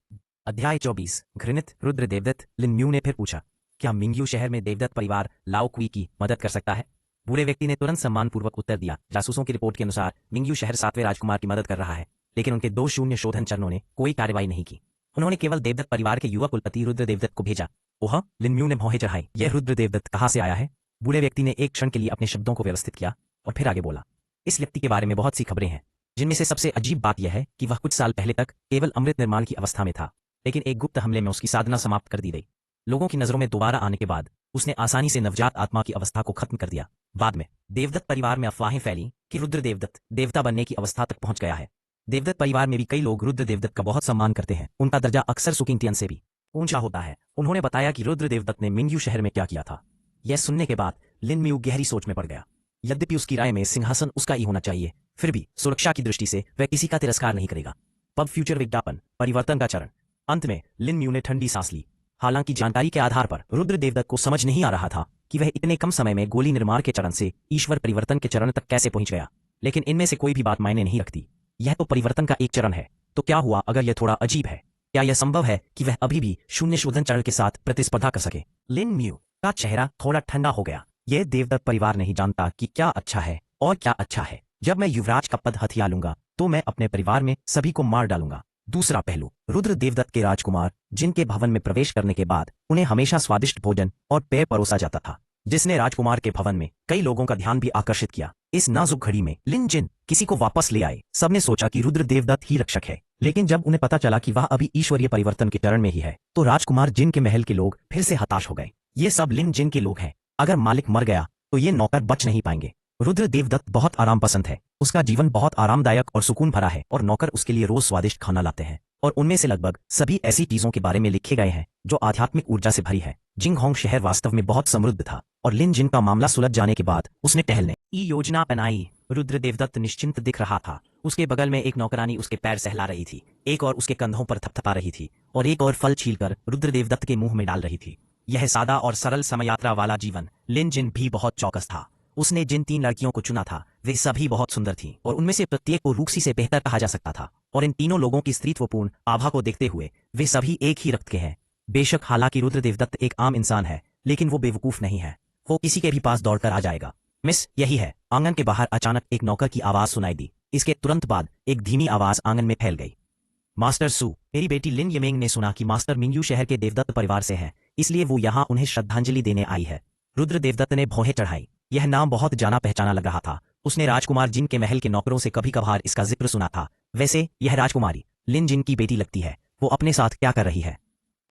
अध्याय 24। घृणित रुद्र देवदत्त। लिन म्यू ने फिर पूछा, क्या मिंग्यू शहर में देवदत्त परिवार लाओ क्वी की मदद कर सकता है? बूढ़े व्यक्ति ने तुरंत सम्मानपूर्वक उत्तर दिया, जासूसों की रिपोर्ट के अनुसार मिंग्यू शहर 7वें राजकुमार की मदद कर रहा है, लेकिन उनके 2 शून्य शोधन चरणों ने कोई कार्रवाई नहीं की। उन्होंने केवल देवदत्त परिवार के युवा कुलपति रुद्र देवदत्त को भेजा। ओह! लिन म्यू ने भौहें चढ़ाई। यह रुद्र देवदत्त कहाँ से आया है? बूढ़े व्यक्ति ने एक क्षण के लिए अपने शब्दों को व्यवस्थित किया और फिर आगे बोला, इस व्यक्ति के बारे में बहुत सी खबरें हैं, जिनमें से सबसे अजीब बात यह है कि वह कुछ साल पहले तक केवल अमृत निर्माण की अवस्था में था, लेकिन एक गुप्त हमले में उसकी साधना समाप्त कर दी गई। लोगों की नजरों में दोबारा आने के बाद उसने आसानी से नवजात आत्मा की अवस्था को खत्म कर दिया। बाद में देवदत्त परिवार में अफवाहें फैली कि रुद्र देवदत्त देवता बनने की अवस्था तक पहुंच गया है। देवदत्त परिवार में भी कई लोग रुद्र देवदत्त का बहुत सम्मान करते हैं। उनका दर्जा अक्सर सुकिंगटियन से भी ऊंचा होता है। उन्होंने बताया कि रुद्र देवदत्त ने मिंग्यू शहर में क्या किया था। यह सुनने के बाद लिन म्यू गहरी सोच में पड़ गया। यद्यपि उसकी राय में सिंहासन उसका ही होना चाहिए, फिर भी सुरक्षा की दृष्टि से वह किसी का तिरस्कार नहीं करेगा। पब फ्यूचर विज्ञापन परिवर्तन का चरण। अंत में लिन म्यू ने ठंडी सांस ली। हालांकि जानकारी के आधार पर रुद्र देवदत्त को समझ नहीं आ रहा था कि वह इतने कम समय में गोली निर्माण के चरण से ईश्वर परिवर्तन के चरण तक कैसे पहुंच गया, लेकिन इनमें से कोई भी बात मायने नहीं रखती। यह तो परिवर्तन का एक चरण है, तो क्या हुआ अगर यह थोड़ा अजीब है? क्या यह संभव है कि वह अभी भी शून्य शोधन चरण के साथ प्रतिस्पर्धा कर सके? लिन म्यू का चेहरा थोड़ा ठंडा हो गया। यह देवदत्त परिवार नहीं जानता कि क्या अच्छा है और क्या अच्छा है। जब मैं युवराज का पद हथिया लूंगा तो मैं अपने परिवार में सभी को मार डालूंगा। दूसरा पहलू, रुद्र देवदत्त के राजकुमार जिनके भवन में प्रवेश करने के बाद उन्हें हमेशा स्वादिष्ट भोजन और पेय परोसा जाता था, जिसने राजकुमार के भवन में कई लोगों का ध्यान भी आकर्षित किया। इस नाजुक घड़ी में लिन जिन किसी को वापस ले आए। सबने सोचा कि रुद्र देवदत्त ही रक्षक है, लेकिन जब उन्हें पता चला कि वह अभी ईश्वरीय परिवर्तन के चरण में ही है, तो राजकुमार जिन के महल के लोग फिर से हताश हो गए। ये सब लिन जिन के लोग हैं। अगर मालिक मर गया तो ये नौकर बच नहीं पाएंगे। रुद्र देवदत्त बहुत आराम पसंद है। उसका जीवन बहुत आरामदायक और सुकून भरा है और नौकर उसके लिए रोज स्वादिष्ट खाना लाते हैं, और उनमें से लगभग सभी ऐसी चीजों के बारे में लिखे गए हैं जो आध्यात्मिक ऊर्जा से भरी है। जिंगहोंग शहर वास्तव में बहुत समृद्ध था और लिन जिन का मामला सुलझ जाने के बाद उसने टहलने की योजना बनाई। रुद्र देवदत्त निश्चिंत दिख रहा था। उसके बगल में एक नौकरानी उसके पैर सहला रही थी, एक और उसके कंधों पर थपथपा रही थी और एक और फल छीलकर रुद्र देवदत्त के मुंह में डाल रही थी। यह सादा और सरल समयात्रा वाला जीवन लिन जिन भी बहुत चौकस था। उसने जिन 3 लड़कियों को चुना था वे सभी बहुत सुंदर थीं और उनमें से प्रत्येक को रूक्सी से बेहतर कहा जा सकता था, और इन तीनों लोगों की स्त्रीत्वपूर्ण आभा को देखते हुए वे सभी एक ही रक्त के हैं। बेशक हालांकि रुद्र देवदत्त एक आम इंसान है, लेकिन वो बेवकूफ नहीं है। वो किसी के भी पास दौड़कर आ जाएगा। मिस, यही है। आंगन के बाहर अचानक एक नौकर की आवाज सुनाई दी। इसके तुरंत बाद एक धीमी आवाज आंगन में फैल गई। मास्टर सू, मेरी बेटी लिन यमेंग ने सुना कि मास्टर मिंग्यू शहर के देवदत्त परिवार से हैं, इसलिए वो यहाँ उन्हें श्रद्धांजलि देने आई है। रुद्र देवदत्त ने भौहें चढ़ाई। यह नाम बहुत जाना पहचाना लग रहा था। उसने राजकुमार जिन के महल के नौकरों से कभी कभार इसका जिक्र सुना था। वैसे यह राजकुमारी लिन जिन की बेटी लगती है। वो अपने साथ क्या कर रही है?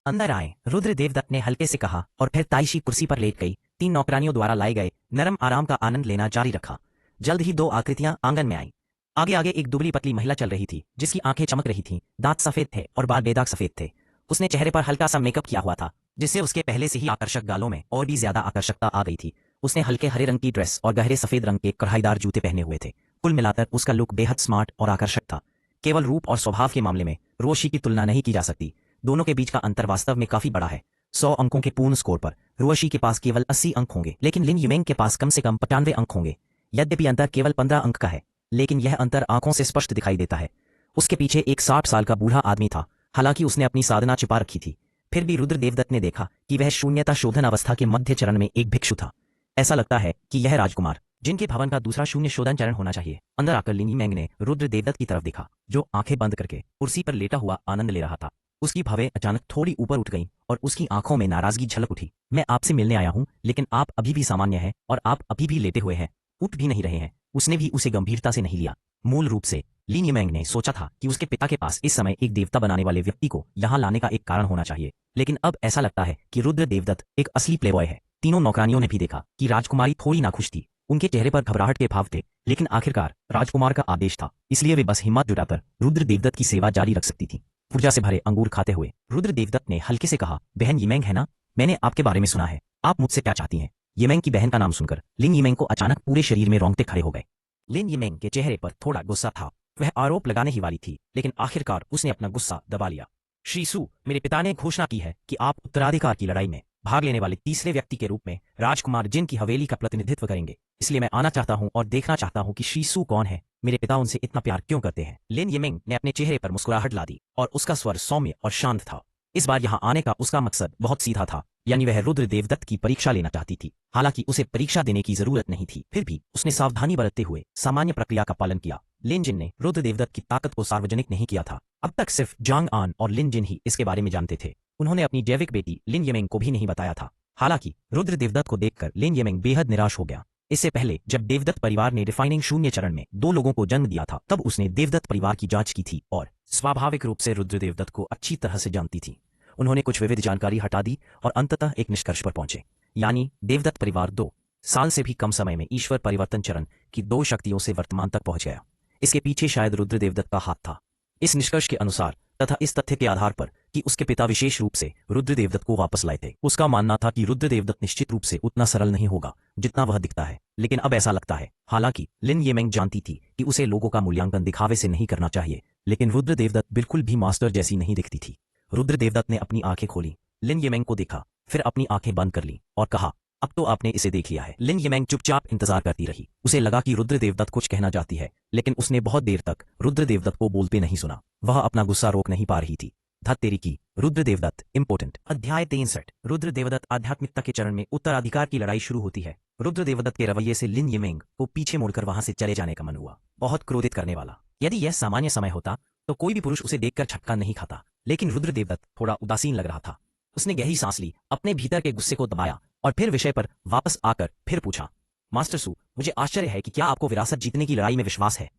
अंदर आए, रुद्र देवदत्त ने हल्के से कहा और फिर ताइशी कुर्सी पर लेट गई। 3 नौकरानियों द्वारा लाए गए नरम आराम का आनंद लेना जारी रखा। जल्द ही 2 आकृतियां आंगन में आईं। आगे आगे एक दुबली पतली महिला चल रही थी, जिसकी आंखें चमक रही थीं, दांत सफेद थे और बाल बेदाग सफेद थे। उसने चेहरे पर हल्का सा मेकअप किया हुआ था, जिससे उसके पहले से ही आकर्षक गालों में और भी ज्यादा आकर्षकता आ गई थी। उसने हल्के हरे रंग की ड्रेस और गहरे सफेद रंग के कढ़ाईदार जूते पहने हुए थे। कुल मिलाकर उसका लुक बेहद स्मार्ट और आकर्षक था। केवल रूप और स्वभाव के मामले में रोशी की तुलना नहीं की जा सकती। दोनों के बीच का अंतर वास्तव में काफी बड़ा है। 100 अंकों के पूर्ण स्कोर पर रोशी के पास केवल 80 अंक होंगे, लेकिन लिन यमेंग के पास कम से कम 95 अंक होंगे। यद्यपि अंतर केवल 15 अंक का है, लेकिन यह अंतर आंखों से स्पष्ट दिखाई देता है। उसके पीछे एक 60 साल का बूढ़ा आदमी था। हालांकि उसने अपनी साधना छिपा रखी थी, फिर भी रुद्र देवदत्त ने देखा कि वह शून्यता शोधन अवस्था के मध्य चरण में एक भिक्षु था। ऐसा लगता है कि यह राजकुमार जिनके भवन का दूसरा शून्य शोधन चरण होना चाहिए। अंदर आकर लिन यमेंग ने रुद्र देवदत्त की तरफ देखा, जो आंखें बंद करके कुर्सी पर लेटा हुआ आनंद ले रहा था। उसकी भवें अचानक थोड़ी ऊपर उठ गईं और उसकी आंखों में नाराजगी झलक उठी। मैं आपसे मिलने आया हूं, लेकिन आप अभी भी सामान्य हैं और आप अभी भी लेटे हुए हैं, उठ भी नहीं रहे हैं। उसने भी उसे गंभीरता से नहीं लिया। मूल रूप से लिन यिमेंग ने सोचा था कि उसके पिता के पास इस समय एक देवता बनाने वाले व्यक्ति को यहाँ लाने का एक कारण होना चाहिए, लेकिन अब ऐसा लगता है कि रुद्र देवदत्त एक असली प्लेबॉय है। तीनों नौकरानियों ने भी देखा कि राजकुमारी थोड़ी नाखुश थी। उनके चेहरे पर घबराहट के भाव थे, लेकिन आखिरकार राजकुमार का आदेश था, इसलिए वे बस हिम्मत जुटाकर रुद्र देवदत्त की सेवा जारी रख सकती थी। ऊर्जा से भरे अंगूर खाते हुए रुद्र देवदत्त ने हल्के से कहा, बहन यिमेंग है ना, मैंने आपके बारे में सुना है, आप मुझसे क्या चाहती हैं? यिमेंग की बहन का नाम सुनकर लिन यिमेंग को अचानक पूरे शरीर में रोंगटे खड़े हो गए। लिन यिमेंग के चेहरे पर थोड़ा गुस्सा था। वह आरोप लगाने ही वाली थी, लेकिन आखिरकार उसने अपना गुस्सा दबा लिया। श्री सु, मेरे पिता ने घोषणा की है कि आप उत्तराधिकार की लड़ाई में भाग लेने वाले तीसरे व्यक्ति के रूप में राजकुमार जिन की हवेली का प्रतिनिधित्व करेंगे, इसलिए मैं आना चाहता हूं और देखना चाहता हूं कि श्री सु कौन है, मेरे पिता उनसे इतना प्यार क्यों करते हैं। लिन यिमेंग ने अपने चेहरे पर मुस्कुराहट ला दी और उसका स्वर सौम्य और शांत था। इस बार यहाँ आने का उसका मकसद बहुत सीधा था, यानी वह रुद्र देवदत्त की परीक्षा लेना चाहती थी। हालांकि उसे परीक्षा देने की जरूरत नहीं थी, फिर भी उसने सावधानी बरतते हुए सामान्य प्रक्रिया का पालन किया। लिन जिन ने रुद्र देवदत्त की ताकत को सार्वजनिक नहीं किया था। अब तक सिर्फ जांग आन और लिन जिन ही इसके बारे में जानते थे। उन्होंने अपनी जैविक बेटी लिन यिमेंग को भी नहीं बताया था। हालांकि रुद्र देवदत्त को देखकर लिन यिमेंग बेहद निराश हो गया। इससे पहले जब देवदत्त परिवार ने रिफाइनिंग शून्य चरण में 2 लोगों को जन्म दिया था, तब उसने देवदत्त परिवार की जांच की थी और स्वाभाविक रूप से रुद्र देवदत्त को अच्छी तरह से जानती थी। उन्होंने कुछ विविध जानकारी हटा दी और अंततः एक निष्कर्ष पर पहुंचे, यानी देवदत्त परिवार 2 साल से भी कम समय में ईश्वर परिवर्तन चरण की 2 शक्तियों से वर्तमान तक पहुंच गया। इसके पीछे शायद रुद्र देवदत्त का हाथ था। इस निष्कर्ष के अनुसार तथा इस तथ्य के आधार पर कि उसके पिता विशेष रूप से रुद्र देवदत्त को वापस लाए थे, उसका मानना था कि रुद्र देवदत्त निश्चित रूप से उतना सरल नहीं होगा जितना वह दिखता है। लेकिन अब ऐसा लगता है, हालांकि लिन यिमेंग जानती थी कि उसे लोगों का मूल्यांकन दिखावे से नहीं करना चाहिए, लेकिन रुद्र देवदत्त बिल्कुल भी मास्टर जैसी नहीं दिखती थी। रुद्र देवदत्त ने अपनी आंखें खोली, लिन यिमेंग को देखा, फिर अपनी आंखें बंद कर ली और कहा, अब तो आपने इसे देख लिया है। लिन यिमेंग चुपचाप इंतजार करती रही। उसे लगा कि रुद्र देवदत्त कुछ कहना चाहती है, लेकिन उसने बहुत देर तक रुद्र देवदत्त को बोलते नहीं सुना। वह अपना गुस्सा रोक नहीं पा रही थी। धत तेरी की, रुद्र देवदत्त इम्पोर्टेंट। अध्याय 63। रुद्र देवदत्त आध्यात्मिकता के चरण में उत्तराधिकार की लड़ाई शुरू होती है। रुद्र देवदत्त के रवैये से लिन यिमेंग को पीछे मुड़कर वहां से चले जाने का मन हुआ। बहुत क्रोधित करने वाला। यदि यह सामान्य समय होता तो कोई भी पुरुष उसे देखकर छक्का नहीं खाता, लेकिन रुद्र देवदत्त थोड़ा उदासीन लग रहा था। उसने गहरी सांस ली, अपने भीतर के गुस्से को दबाया और फिर विषय पर वापस आकर फिर पूछा, मास्टर सु, मुझे आश्चर्य है कि क्या आपको विरासत जीतने की लड़ाई में विश्वास है?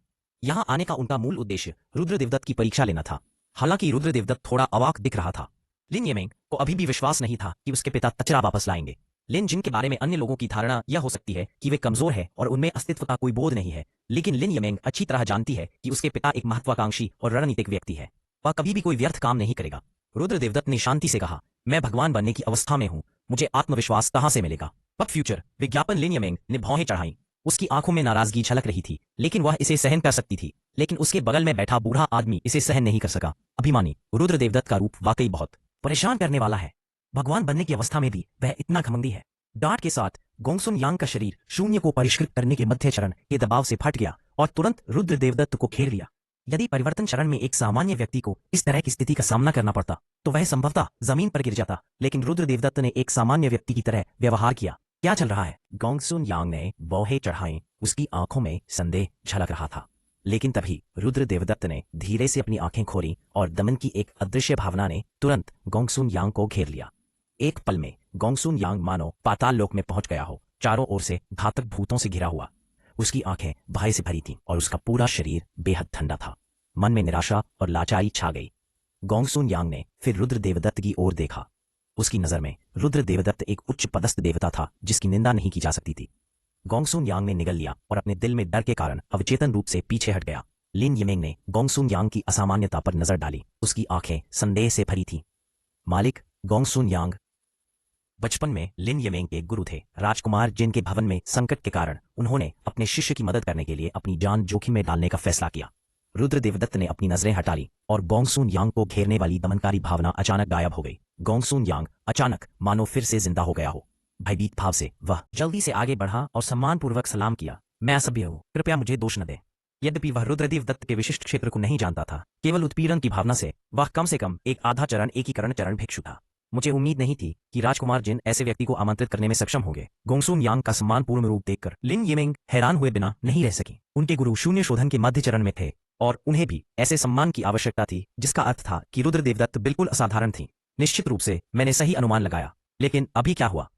यहाँ आने का उनका मूल उद्देश्य रुद्र देवदत्त की परीक्षा लेना था। हालांकि रुद्र देवदत्त थोड़ा अवाक दिख रहा था। लिन यिमेंग को अभी भी विश्वास नहीं था कि उसके पिता तचरा वापस लाएंगे। लिन जिन के बारे में अन्य लोगों की धारणा यह हो सकती है कि वे कमजोर है और उनमें अस्तित्व का कोई बोध नहीं है, लेकिन लिन यिमेंग अच्छी तरह जानती है कि उसके पिता एक महत्वाकांक्षी और रणनीतिक व्यक्ति है। वह कभी भी कोई व्यर्थ काम नहीं करेगा। रुद्र देवदत्त ने शांति से कहा, मैं भगवान बनने की अवस्था में हूं, मुझे आत्मविश्वास कहां से मिलेगा? पक फ्यूचर विज्ञापन। लिन यिमेंग ने भौहें चढ़ाई। उसकी आंखों में नाराजगी झलक रही थी, लेकिन वह इसे सहन कर सकती थी। लेकिन उसके बगल में बैठा बूढ़ा आदमी इसे सहन नहीं कर सका। अभिमानी रुद्र देवदत्त का रूप वाकई बहुत परेशान करने वाला है। भगवान बनने की अवस्था में भी वह इतना घमंडी है। डांट के साथ गोंगसुन यांग का शरीर शून्य को परिष्कृत करने के मध्य चरण के दबाव से फट गया और तुरंत रुद्र देवदत्त को घेर लिया। यदि परिवर्तन चरण में एक सामान्य व्यक्ति को इस तरह की स्थिति का सामना करना पड़ता तो वह संभवतः जमीन पर गिर जाता, लेकिन रुद्र देवदत्त ने एक सामान्य व्यक्ति की तरह व्यवहार किया। क्या चल रहा है? गोंगसुन यांग ने भौहें चढ़ाई। उसकी आंखों में संदेह झलक रहा था, लेकिन तभी रुद्र देवदत्त ने धीरे से अपनी आंखें खोली और दमन की एक अदृश्य भावना ने तुरंत गोंगसुन यांग को घेर लिया। एक पल में गोंगसुन यांग मानो पाताल लोक में पहुंच गया हो, चारों ओर से घातक भूतों से घिरा हुआ। उसकी आंखें भय से भरी थीं और उसका पूरा शरीर बेहद ठंडा था। मन में निराशा और लाचारी छा गई। गोंगसुन यांग ने फिर रुद्र देवदत्त की ओर देखा। उसकी नजर में रुद्र देवदत्त एक उच्च पदस्थ देवता था जिसकी निंदा नहीं की जा सकती थी। गोंगसुन यांग ने निगल लिया और अपने दिल में डर के कारण अवचेतन रूप से पीछे हट गया। लिन यिमेंग ने गोंगसुन यांग की असामान्यता पर नजर डाली। उसकी आंखें संदेह से भरी थीं। मालिक, गोंगसुन यांग बचपन में लिन यिमेंग के गुरु थे, राजकुमार जिन के भवन में संकट के कारण उन्होंने अपने शिष्य की मदद करने के लिए अपनी जान जोखिम में डालने का फैसला किया। रुद्र देवदत्त ने अपनी नजरें हटा ली और गोंगसुन यांग को घेरने वाली दमनकारी भावना अचानक गायब हो गई। गोंगसुन यांग अचानक मानो फिर से जिंदा हो गया हो। भयभीत भाव से वह जल्दी से आगे बढ़ा और सम्मानपूर्वक सलाम किया। मैं असभ्य हूँ, कृपया मुझे दोष न दें। यद्यपि वह रुद्र देवदत्त के विशिष्ट क्षेत्र को नहीं जानता था, केवल उत्पीड़न की भावना से वह कम से कम एक आधा चरण एकीकरण चरण भिक्षु था। मुझे उम्मीद नहीं थी कि राजकुमार जिन ऐसे व्यक्ति को आमंत्रित करने में सक्षम होंगे। गोंगसुन यांग का सम्मानपूर्ण रूप देखकर लिन यिमेंग हैरान हुए बिना नहीं रह सकी। उनके गुरु शून्य शोधन के मध्य चरण में थे और उन्हें भी ऐसे सम्मान की आवश्यकता थी, जिसका अर्थ था कि रुद्र देवदत्त बिल्कुल असाधारण थी। निश्चित रूप से मैंने सही अनुमान लगाया, लेकिन अभी क्या हुआ?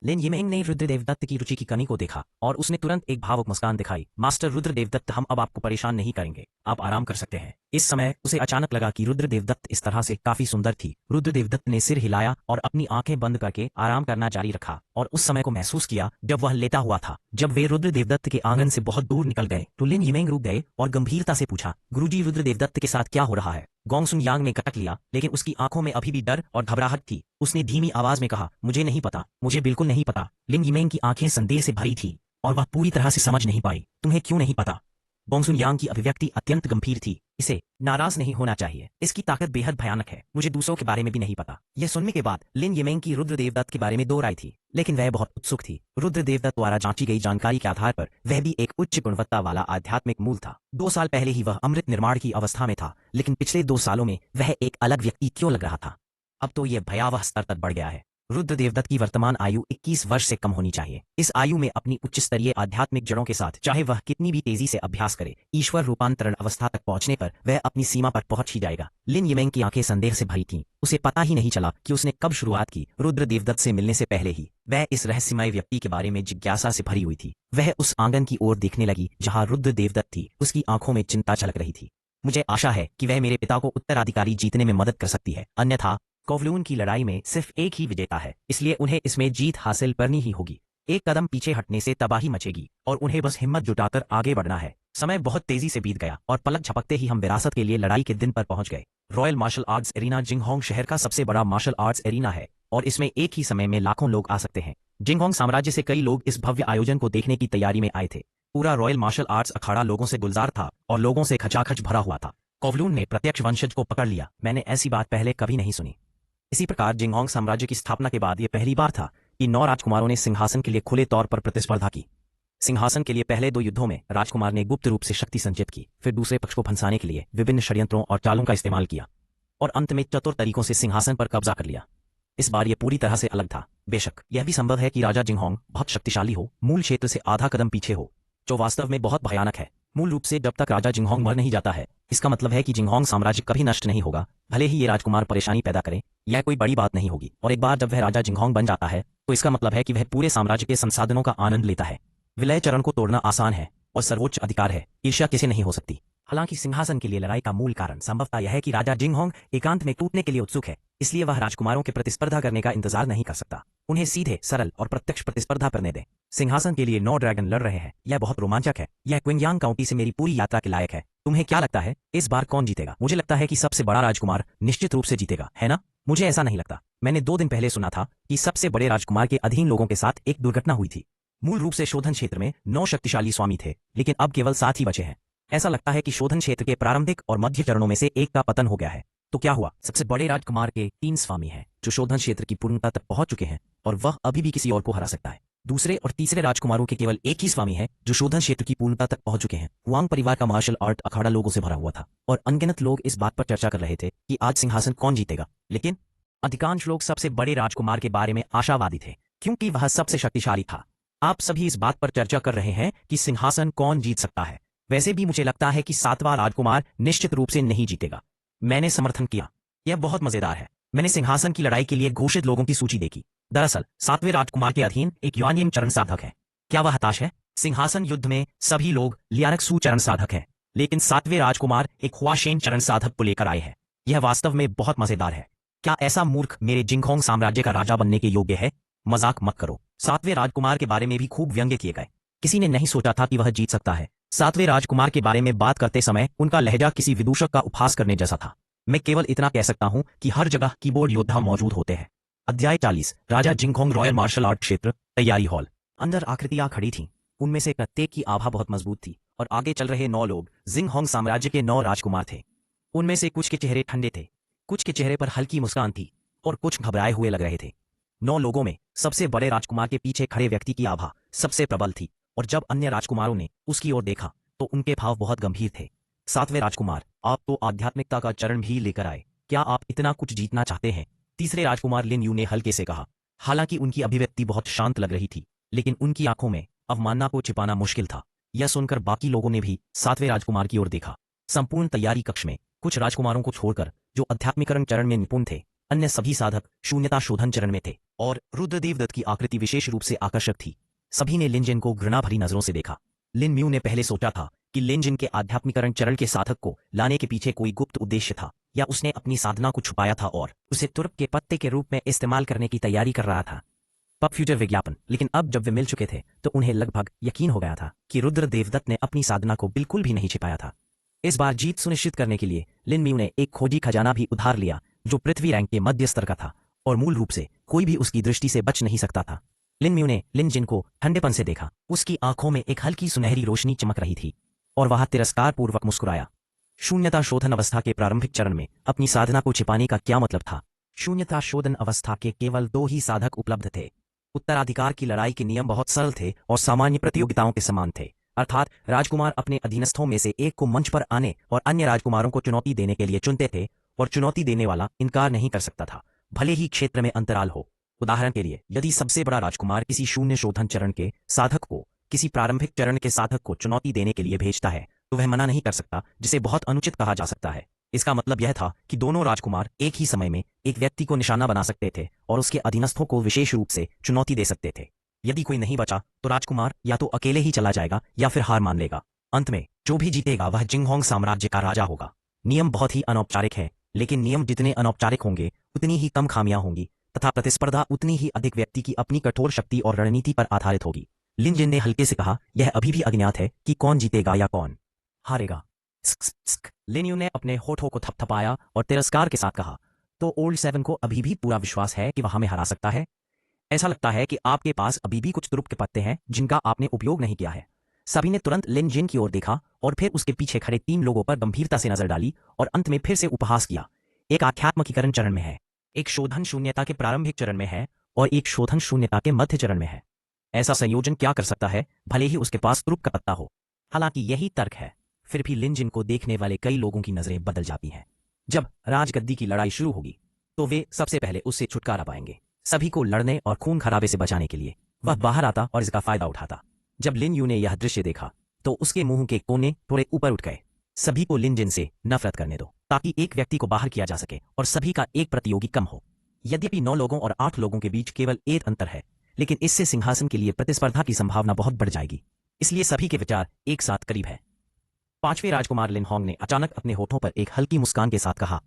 लिन यिमेंग ने रुद्रदेव दत्त की रुचि की कमी को देखा और उसने तुरंत एक भावुक मुस्कान दिखाई। मास्टर रुद्रदेव दत्त, हम अब आपको परेशान नहीं करेंगे, आप आराम कर सकते हैं। इस समय उसे अचानक लगा कि रुद्रदेव दत्त इस तरह से काफी सुंदर थी। रुद्रदेव दत्त ने सिर हिलाया और अपनी आंखें बंद करके आराम करना जारी रखा और उस समय को महसूस किया जब वह लेटा हुआ था। जब वे रुद्रदेव दत्त के आंगन से बहुत दूर निकल गए तो लिन यिमेंग रुक गए और गंभीरता से पूछा, गुरुजी, रुद्रदेव दत्त के साथ क्या हो रहा है? गोंगसुन यांग ने कटक लिया, लेकिन उसकी आंखों में अभी भी डर और घबराहट थी। उसने धीमी आवाज में कहा, मुझे नहीं पता, मुझे बिल्कुल नहीं पता। लिन यिमेंग की आंखें संदेह से भरी थी और वह पूरी तरह से समझ नहीं पाई। तुम्हें क्यों नहीं पता? गोंगसुन यांग की अभिव्यक्ति अत्यंत गंभीर थी। इसे नाराज नहीं होना चाहिए, इसकी ताकत बेहद भयानक है। मुझे दूसरों के बारे में भी नहीं पता। यह सुनने के बाद लिन यिमेंग की रुद्रदेव दत्त के बारे में दो राय थी, लेकिन वह बहुत उत्सुक थी। रुद्रदेव दत्त द्वारा जांची गई जानकारी के आधार पर वह भी एक उच्च गुणवत्ता वाला आध्यात्मिक मूल था। 2 साल पहले ही वह अमृत निर्माण की अवस्था में था, लेकिन पिछले 2 सालों में वह एक अलग व्यक्ति क्यों लग रहा था? अब तो यह भयावह स्तर तक बढ़ गया है। रुद्रदेव दत्त की वर्तमान आयु 21 वर्ष से कम होनी चाहिए। इस आयु में अपनी उच्च स्तरीय आध्यात्मिक जड़ों के साथ चाहे वह कितनी भी तेजी से अभ्यास करे, ईश्वर रूपांतरण अवस्था तक पहुंचने पर वह अपनी सीमा पर पहुंच ही जाएगा। लिन यिमेंग की आंखें संदेह से भरी थीं। उसे पता ही नहीं चला कि उसने कब शुरुआत की। रुद्रदेव दत्त से मिलने से पहले ही वह इस रहस्यमय व्यक्ति के बारे में जिज्ञासा से भरी हुई थी। वह उस आंगन की ओर देखने लगी जहां रुद्रदेव दत्त थी। उसकी आंखों में चिंता झलक रही थी। मुझे आशा है कि वह मेरे पिता को उत्तराधिकारी जीतने में मदद कर सकती है, अन्यथा कोवलून की लड़ाई में सिर्फ एक ही विजेता है, इसलिए उन्हें इसमें जीत हासिल करनी ही होगी। एक कदम पीछे हटने से तबाही मचेगी और उन्हें बस हिम्मत जुटाकर आगे बढ़ना है। समय बहुत तेजी से बीत गया और पलक झपकते ही हम विरासत के लिए लड़ाई के दिन पर पहुंच गए। Royal martial arts arena Jinghong शहर का सबसे बड़ा मार्शल आर्ट्स एरिना है और इसमें एक ही समय में लाखों लोग आ सकते हैं। जिंगहोंग साम्राज्य से कई लोग इस भव्य आयोजन को देखने की तैयारी में आए थे। पूरा रॉयल मार्शल आर्ट्स अखाड़ा लोगों से गुलजार था और लोगों से खचाखच भरा हुआ था। कोवलून ने प्रत्यक्ष वंशज को पकड़ लिया। मैंने ऐसी बात पहले कभी नहीं सुनी। इसी प्रकार जिंगहोंग साम्राज्य की स्थापना के बाद यह पहली बार था कि 9 राजकुमारों ने सिंहासन के लिए खुले तौर पर प्रतिस्पर्धा की। सिंहासन के लिए पहले 2 युद्धों में राजकुमार ने गुप्त रूप से शक्ति संचित की, फिर दूसरे पक्ष को फंसाने के लिए विभिन्न षड्यंत्रों और चालों का इस्तेमाल किया और अंत में चतुर तरीकों से सिंहासन पर कब्जा कर लिया। इस बार यह पूरी तरह से अलग था। बेशक यह भी संभव है कि राजा जिंगहोंग बहुत शक्तिशाली हो, मूल क्षेत्र से आधा कदम पीछे हो, जो वास्तव में बहुत भयानक है। मूल रूप से जब तक राजा जिंगहोंग मर नहीं जाता है, इसका मतलब है कि जिंगहोंग साम्राज्य कभी नष्ट नहीं होगा। भले ही ये राजकुमार परेशानी पैदा करें, यह कोई बड़ी बात नहीं होगी। और एक बार जब वह राजा जिंगहोंग बन जाता है तो इसका मतलब है कि वह पूरे साम्राज्य के संसाधनों का आनंद लेता है। विलय चरण को तोड़ना आसान है और सर्वोच्च अधिकार है, ईर्ष्या किसे नहीं हो सकती। हालांकि सिंहासन के लिए लड़ाई का मूल कारण संभवतः यह है कि राजा जिंगहोंग एकांत में टूटने के लिए उत्सुक है, इसलिए वह राजकुमारों के प्रतिस्पर्धा करने का इंतजार नहीं कर सकता। उन्हें सीधे, सरल और प्रत्यक्ष प्रतिस्पर्धा करने दें। सिंहासन के लिए 9 ड्रैगन लड़ रहे हैं, यह बहुत रोमांचक है। यह क्विंगयांग काउंटी से मेरी पूरी यात्रा के लायक है। तुम्हें क्या लगता है इस बार कौन जीतेगा? मुझे लगता है कि सबसे बड़ा राजकुमार निश्चित रूप से जीतेगा, है ना? मुझे ऐसा नहीं लगता। मैंने 2 दिन पहले सुना था कि सबसे बड़े राजकुमार के अधीन लोगों के साथ एक दुर्घटना हुई थी। मूल रूप से शोधन क्षेत्र में 9 शक्तिशाली स्वामी थे, लेकिन अब केवल 7 ही बचे हैं। ऐसा लगता है कि शोधन क्षेत्र के प्रारंभिक और मध्य चरणों में से एक का पतन हो गया है। तो क्या हुआ? सबसे बड़े राजकुमार के 3 स्वामी हैं जो शोधन क्षेत्र की पूर्णता तक पहुंच चुके हैं और वह अभी भी किसी और को हरा सकता है। दूसरे और तीसरे राजकुमारों के केवल एक ही स्वामी है जो शोधन क्षेत्र की पूर्णता तक पहुंच चुके हैं। हुआंग परिवार का मार्शल आर्ट अखाड़ा लोगों से भरा हुआ था और अनगिनत लोग इस बात पर चर्चा कर रहे थे कि आज सिंहासन कौन जीतेगा। लेकिन अधिकांश लोग सबसे बड़े राजकुमार के बारे में आशावादी थे, क्योंकि वह सबसे शक्तिशाली था। आप सभी इस बात पर चर्चा कर रहे हैं कि सिंहासन कौन जीत सकता है। वैसे भी मुझे लगता है कि 7वां राजकुमार निश्चित रूप से नहीं जीतेगा। मैंने समर्थन किया। यह बहुत मजेदार है। मैंने सिंहासन की लड़ाई के लिए घोषित लोगों की सूची देखी। दरअसल 7वें राजकुमार के अधीन एक युआनयिंग चरण साधक है। क्या वह हताश है? सिंहासन युद्ध में सभी लोग लियानक्सू चरण साधक हैं, लेकिन 7वें राजकुमार एक हुआशेन चरण साधक को लेकर आए हैं। यह वास्तव में बहुत मजेदार है। क्या ऐसा मूर्ख मेरे जिंगहोंग साम्राज्य का राजा बनने के योग्य है? मजाक मत करो। 7वें राजकुमार के बारे में भी खूब व्यंग्य किए गए। किसी ने नहीं सोचा था कि वह जीत सकता है। 7वें राजकुमार के बारे में बात करते समय उनका लहजा किसी विदूषक का उपहास करने जैसा था। मैं केवल इतना कह सकता हूं कि हर जगह कीबोर्ड योद्धा मौजूद होते हैं। अध्याय 40। राजा जिंगहोंग रॉयल मार्शल आर्ट क्षेत्र, तैयारी हॉल। अंदर आकृतियां खड़ी थीं। उनमें से प्रत्येक की आभा बहुत मजबूत थी और आगे चल रहे 9 लोग जिंगहोंग साम्राज्य के 9 राजकुमार थे। उनमें से कुछ के चेहरे ठंडे थे, कुछ के चेहरे पर हल्की मुस्कान थी और कुछ घबराए हुए लग रहे थे। 9 लोगों में सबसे बड़े राजकुमार के पीछे खड़े व्यक्ति की आभा सबसे प्रबल थी और जब अन्य राजकुमारों ने उसकी ओर देखा तो उनके भाव बहुत गंभीर थे। 7वें राजकुमार, आप तो आध्यात्मिकता का चरण भी लेकर आए, क्या आप इतना कुछ जीतना चाहते हैं? तीसरे राजकुमार लिन यू ने हल्के से कहा। हालांकि उनकी अभिव्यक्ति बहुत शांत लग रही थी, लेकिन उनकी आंखों में अवमानना को छिपाना मुश्किल था। यह सुनकर बाकी लोगों ने भी 7वें राजकुमार की ओर देखा। संपूर्ण तैयारी कक्ष में कुछ राजकुमारों को छोड़कर जो आध्यात्मिकरण चरण में निपुण थे, अन्य सभी साधक शून्यता शोधन चरण में थे। और रुद्र देवदत्त की आकृति विशेष रूप से आकर्षक थी। सभी ने लिन जिन को घृणा भरी नजरों से देखा। लिन म्यू ने पहले सोचा था कि लिन जिन के आध्यात्मिकरण चरण के साधक को लाने के पीछे कोई गुप्त उद्देश्य था, या उसने अपनी साधना को छुपाया था और उसे तुर्प के पत्ते के रूप में इस्तेमाल करने की तैयारी कर रहा था। पब फ्यूचर विज्ञापन। लेकिन अब जब वे मिल चुके थे तो उन्हें लगभग यकीन हो गया था कि रुद्र देवदत्त ने अपनी साधना को बिल्कुल भी नहीं छिपाया था। इस बार जीत सुनिश्चित करने के लिए लिन म्यू ने एक खोजी खजाना भी उधार लिया जो पृथ्वी रैंक के मध्य स्तर का था और मूल रूप से कोई भी उसकी दृष्टि से बच नहीं सकता था। लिन म्यू ने लिन जिन को ठंडेपन से देखा। उसकी आंखों में एक हल्की सुनहरी रोशनी चमक रही थी और वह तिरस्कार पूर्वक मुस्कुराया। शून्यता शोधन अवस्था के प्रारंभिक चरण में अपनी साधना को छिपाने का क्या मतलब था? शून्यता शोधन अवस्था के केवल 2 ही साधक उपलब्ध थे। उत्तराधिकार की लड़ाई के नियम बहुत सरल थे और सामान्य प्रतियोगिताओं के समान थे, अर्थात राजकुमार अपने अधीनस्थों में से एक को मंच पर आने और अन्य राजकुमारों को चुनौती देने के लिए चुनते थे और चुनौती देने वाला इनकार नहीं कर सकता था, भले ही क्षेत्र में अंतराल हो। उदाहरण के लिए, यदि सबसे बड़ा राजकुमार किसी शून्य शोधन चरण के साधक को किसी प्रारंभिक चरण के साधक को चुनौती देने के लिए भेजता है तो वह मना नहीं कर सकता, जिसे बहुत अनुचित कहा जा सकता है। इसका मतलब यह था कि दोनों राजकुमार एक ही समय में एक व्यक्ति को निशाना बना सकते थे और उसके अधीनस्थों को विशेष रूप से चुनौती दे सकते थे। यदि कोई नहीं बचा तो राजकुमार या तो अकेले ही चला जाएगा या फिर हार मान लेगा। अंत में जो भी जीतेगा वह जिंगहोंग साम्राज्य का राजा होगा। नियम बहुत ही अनौपचारिक है, लेकिन नियम जितने अनौपचारिक होंगे उतनी ही कम खामियां होंगी तथा प्रतिस्पर्धा उतनी ही अधिक व्यक्ति की अपनी कठोर शक्ति और रणनीति पर आधारित होगी। लिन जिन ने हल्के से कहा, यह अभी भी अज्ञात है कि कौन जीतेगा या कौन हारेगा। लिन यू ने अपने होठों को थपथपाया और तिरस्कार के साथ कहा, तो ओल्ड 7 को अभी भी पूरा विश्वास है कि वह हमें हरा सकता है? ऐसा लगता है कि आपके पास अभी भी कुछ तुरुप के पत्ते हैं जिनका आपने उपयोग नहीं किया है। सभी ने तुरंत लिन जिन की ओर देखा और फिर उसके पीछे खड़े 3 लोगों पर गंभीरता से नजर डाली और अंत में फिर से उपहास किया। एक आध्यात्मिकीकरण चरण में है, एक शोधन शून्यता के प्रारंभिक चरण में है और एक शोधन शून्यता के मध्य चरण में है। ऐसा संयोजन क्या कर सकता है, भले ही उसके पास तुरुप का पत्ता हो? हालांकि यही तर्क है, फिर भी लिन जिन को देखने वाले कई लोगों की नजरें बदल जाती हैं। जब राजगद्दी की लड़ाई शुरू होगी तो वे सबसे पहले उससे छुटकारा पाएंगे। सभी को लड़ने और खून खराबे से बचाने के लिए वह बाहर आता और इसका फायदा उठाता। जब लिन यू ने यह दृश्य देखा तो उसके मुंह के कोने थोड़े ऊपर उठ गए। सभी को लिन जिन से नफरत करने दो ताकि एक व्यक्ति को बाहर किया जा सके और सभी का एक प्रतियोगी कम हो। यद्यपि 9 लोगों और 8 लोगों के बीच केवल एक अंतर है, लेकिन इससे सिंहासन के लिए प्रतिस्पर्धा की संभावना बहुत बढ़ जाएगी, इसलिए सभी के विचार एक साथ करीब है। 5वें राजकुमार लिन होंग ने अचानक अपने होठों पर एक हल्की मुस्कान के साथ कहा,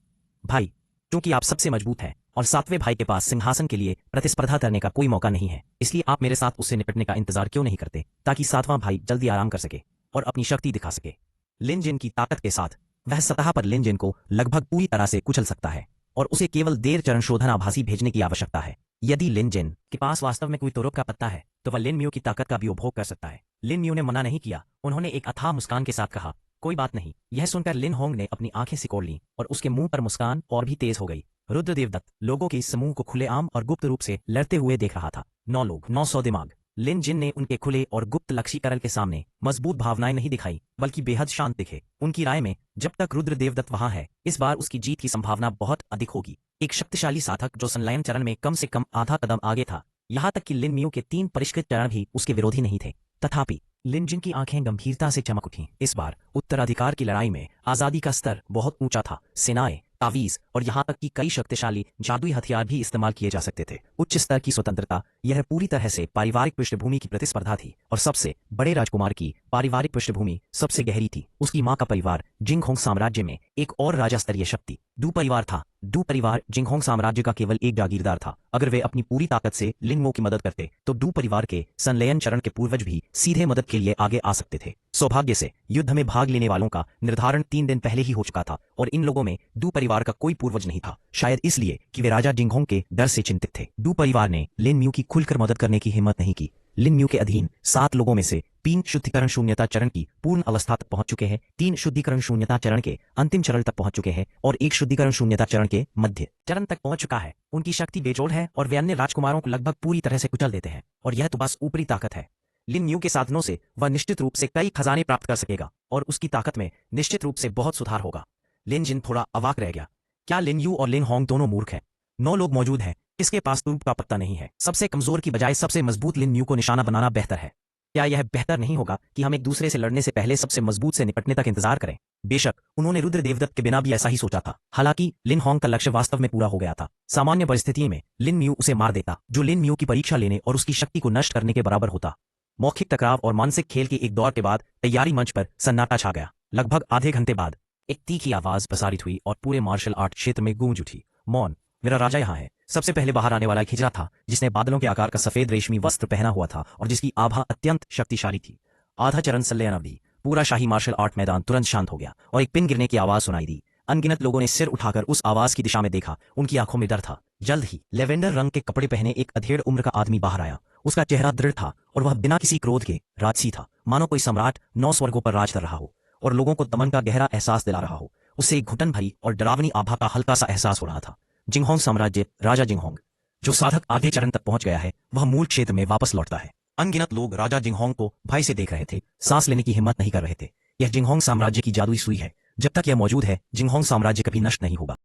भाई, क्योंकि आप सबसे मजबूत हैं और 7वें भाई के पास सिंहासन के लिए प्रतिस्पर्धा करने का कोई मौका नहीं है, इसलिए आप मेरे साथ उससे निपटने का इंतजार क्यों नहीं करते ताकि 7वां भाई जल्दी आराम कर सके और अपनी शक्ति दिखा सके। लिन जिन की ताकत के साथ वह सतह पर लिन जिन को लगभग पूरी तरह से कुचल सकता है और उसे केवल देर चरण शोधन आभासी भेजने की आवश्यकता है। यदि लिन जिन के पास वास्तव में कोई तुरुप का पत्ता है तो वह लिन म्यू की ताकत का भी उपभोग कर सकता है। लिन म्यू ने मना नहीं किया। उन्होंने एक अथाह मुस्कान के साथ कहा, कोई बात नहीं। यह सुनकर लिन होंग ने अपनी आंखें सिकोड़ लीं और उसके मुंह पर मुस्कान और भी तेज हो गई। रुद्र देवदत्त लोगों के इस समूह को खुलेआम और गुप्त रूप से लड़ते हुए देख रहा था। 9 लोग, 900 दिमाग। लिन जिन ने उनके खुले और गुप्त लक्ष्यीकरण के सामने मजबूत भावनाएं नहीं दिखाई, बल्कि बेहद शांत दिखे। उनकी राय में जब तक रुद्र देवदत्त वहां है, इस बार उसकी जीत की संभावना बहुत अधिक होगी। एक शक्तिशाली साधक जो संलयन चरण में कम से कम आधा कदम आगे था, यहां तक कि लिन म्यू के 3 परिष्कृत चरण भी उसके विरोधी नहीं थे। तथापि लिन जिन की आंखें गंभीरता से चमक उठीं। इस बार उत्तराधिकार की लड़ाई में आजादी का स्तर बहुत ऊंचा था। सेनाएं, तावीज और यहां तक कि कई शक्तिशाली जादुई हथियार भी इस्तेमाल किए जा सकते थे। उच्च स्तर की स्वतंत्रता, यह पूरी तरह से पारिवारिक पृष्ठभूमि की प्रतिस्पर्धा थी और सबसे बड़े राजकुमार की पारिवारिक पृष्ठभूमि सबसे गहरी थी। उसकी मां का परिवार जिंगहोंग साम्राज्य में एक और राजा स्तरीय शक्ति डू परिवार था। डू परिवार जिंगहोंग साम्राज्य का केवल एक जागीरदार था। अगर वे अपनी पूरी ताकत से लिन वो की मदद करते तो डू परिवार के संलयन चरण के पूर्वज भी सीधे मदद के लिए आगे आ सकते थे। सौभाग्य से युद्ध में भाग लेने वालों का निर्धारण 3 दिन पहले ही हो चुका था और इन लोगों में डू परिवार का कोई पूर्वज नहीं था, शायद इसलिए कि वे राजा जिंगहोंग के डर से चिंतित थे। डू परिवार ने लिन म्यू की खुलकर मदद करने की हिम्मत नहीं की। लिन म्यू के अधीन 7 लोगों में से 3 शुद्धिकरण शून्यता चरण की पूर्ण अवस्था तक पहुंच चुके हैं, 3 शुद्धिकरण शून्यता चरण के अंतिम चरण तक पहुंच चुके हैं और 1 शुद्धिकरण शून्यता चरण के मध्य चरण तक पहुंच चुका है। उनकी शक्ति बेजोड़ है और वे अन्य राजकुमारों को लगभग पूरी तरह से कुचल देते हैं, और यह तो बस ऊपरी ताकत है। लिन म्यू के साधनों से वह निश्चित रूप से कई खजाने प्राप्त कर सकेगा और उसकी ताकत में निश्चित रूप से बहुत सुधार होगा। लिन जिन थोड़ा अवाक रह गया। क्या लिन यू और लिन होंग दोनों मूर्ख हैं? 9 लोग मौजूद हैं, किसके पास तुरुप का पत्ता नहीं है? सबसे कमजोर की बजाय सबसे मजबूत लिन म्यू को निशाना बनाना बेहतर है। क्या यह बेहतर नहीं होगा कि हम एक दूसरे से लड़ने से पहले सबसे मजबूत से निपटने तक इंतजार करें? बेशक उन्होंने रुद्र देवदत्त के बिना भी ऐसा ही सोचा था। हालांकि लिन होंग का लक्ष्य वास्तव में पूरा हो गया था। सामान्य परिस्थिति में लिन म्यू उसे मार देता, जो लिन म्यू की परीक्षा लेने और उसकी शक्ति को नष्ट करने के बराबर होता। मौखिक टकराव और मानसिक खेल के एक दौर के बाद तैयारी मंच पर सन्नाटा छा गया। लगभग आधे घंटे बाद एक तीखी आवाज प्रसारित हुई और पूरे मार्शल आर्ट क्षेत्र में गूंज उठी। मौन, मेरा राजा यहाँ है। सबसे पहले बाहर आने वाला एक हिजड़ा था, जिसने बादलों के आकार का सफेद रेशमी वस्त्र पहना हुआ था और जिसकी आभा अत्यंत शक्तिशाली थी। आधा चरण सल्लेन अवधि पूरा शाही मार्शल आर्ट मैदान तुरंत शांत हो गया और एक पिन गिरने की आवाज सुनाई दी। अनगिनत लोगों ने सिर उठाकर उस आवाज की दिशा में देखा। उनकी आंखों में डर था। जल्द ही लेवेंडर रंग के कपड़े पहने एक अधेड़ उम्र का आदमी बाहर आया। उसका चेहरा दृढ़ था और वह बिना किसी क्रोध के राजसी था, मानो कोई सम्राट 9 स्वर्गों पर राज कर रहा हो और लोगों को दमन का गहरा एहसास दिला रहा हो। उससे एक घुटन भरी और डरावनी आभा का हल्का सा एहसास हो रहा था। जिंगहोंग साम्राज्य, राजा जिंगहोंग। जो साधक आधे चरण तक पहुंच गया है वह मूल क्षेत्र में वापस लौटता है। अनगिनत लोग राजा जिंगहोंग को भय से देख रहे थे, सांस लेने की हिम्मत नहीं कर रहे थे। यह जिंगहोंग साम्राज्य की जादुई सुई है। जब तक यह मौजूद है, जिंगहोंग साम्राज्य कभी नष्ट नहीं होगा।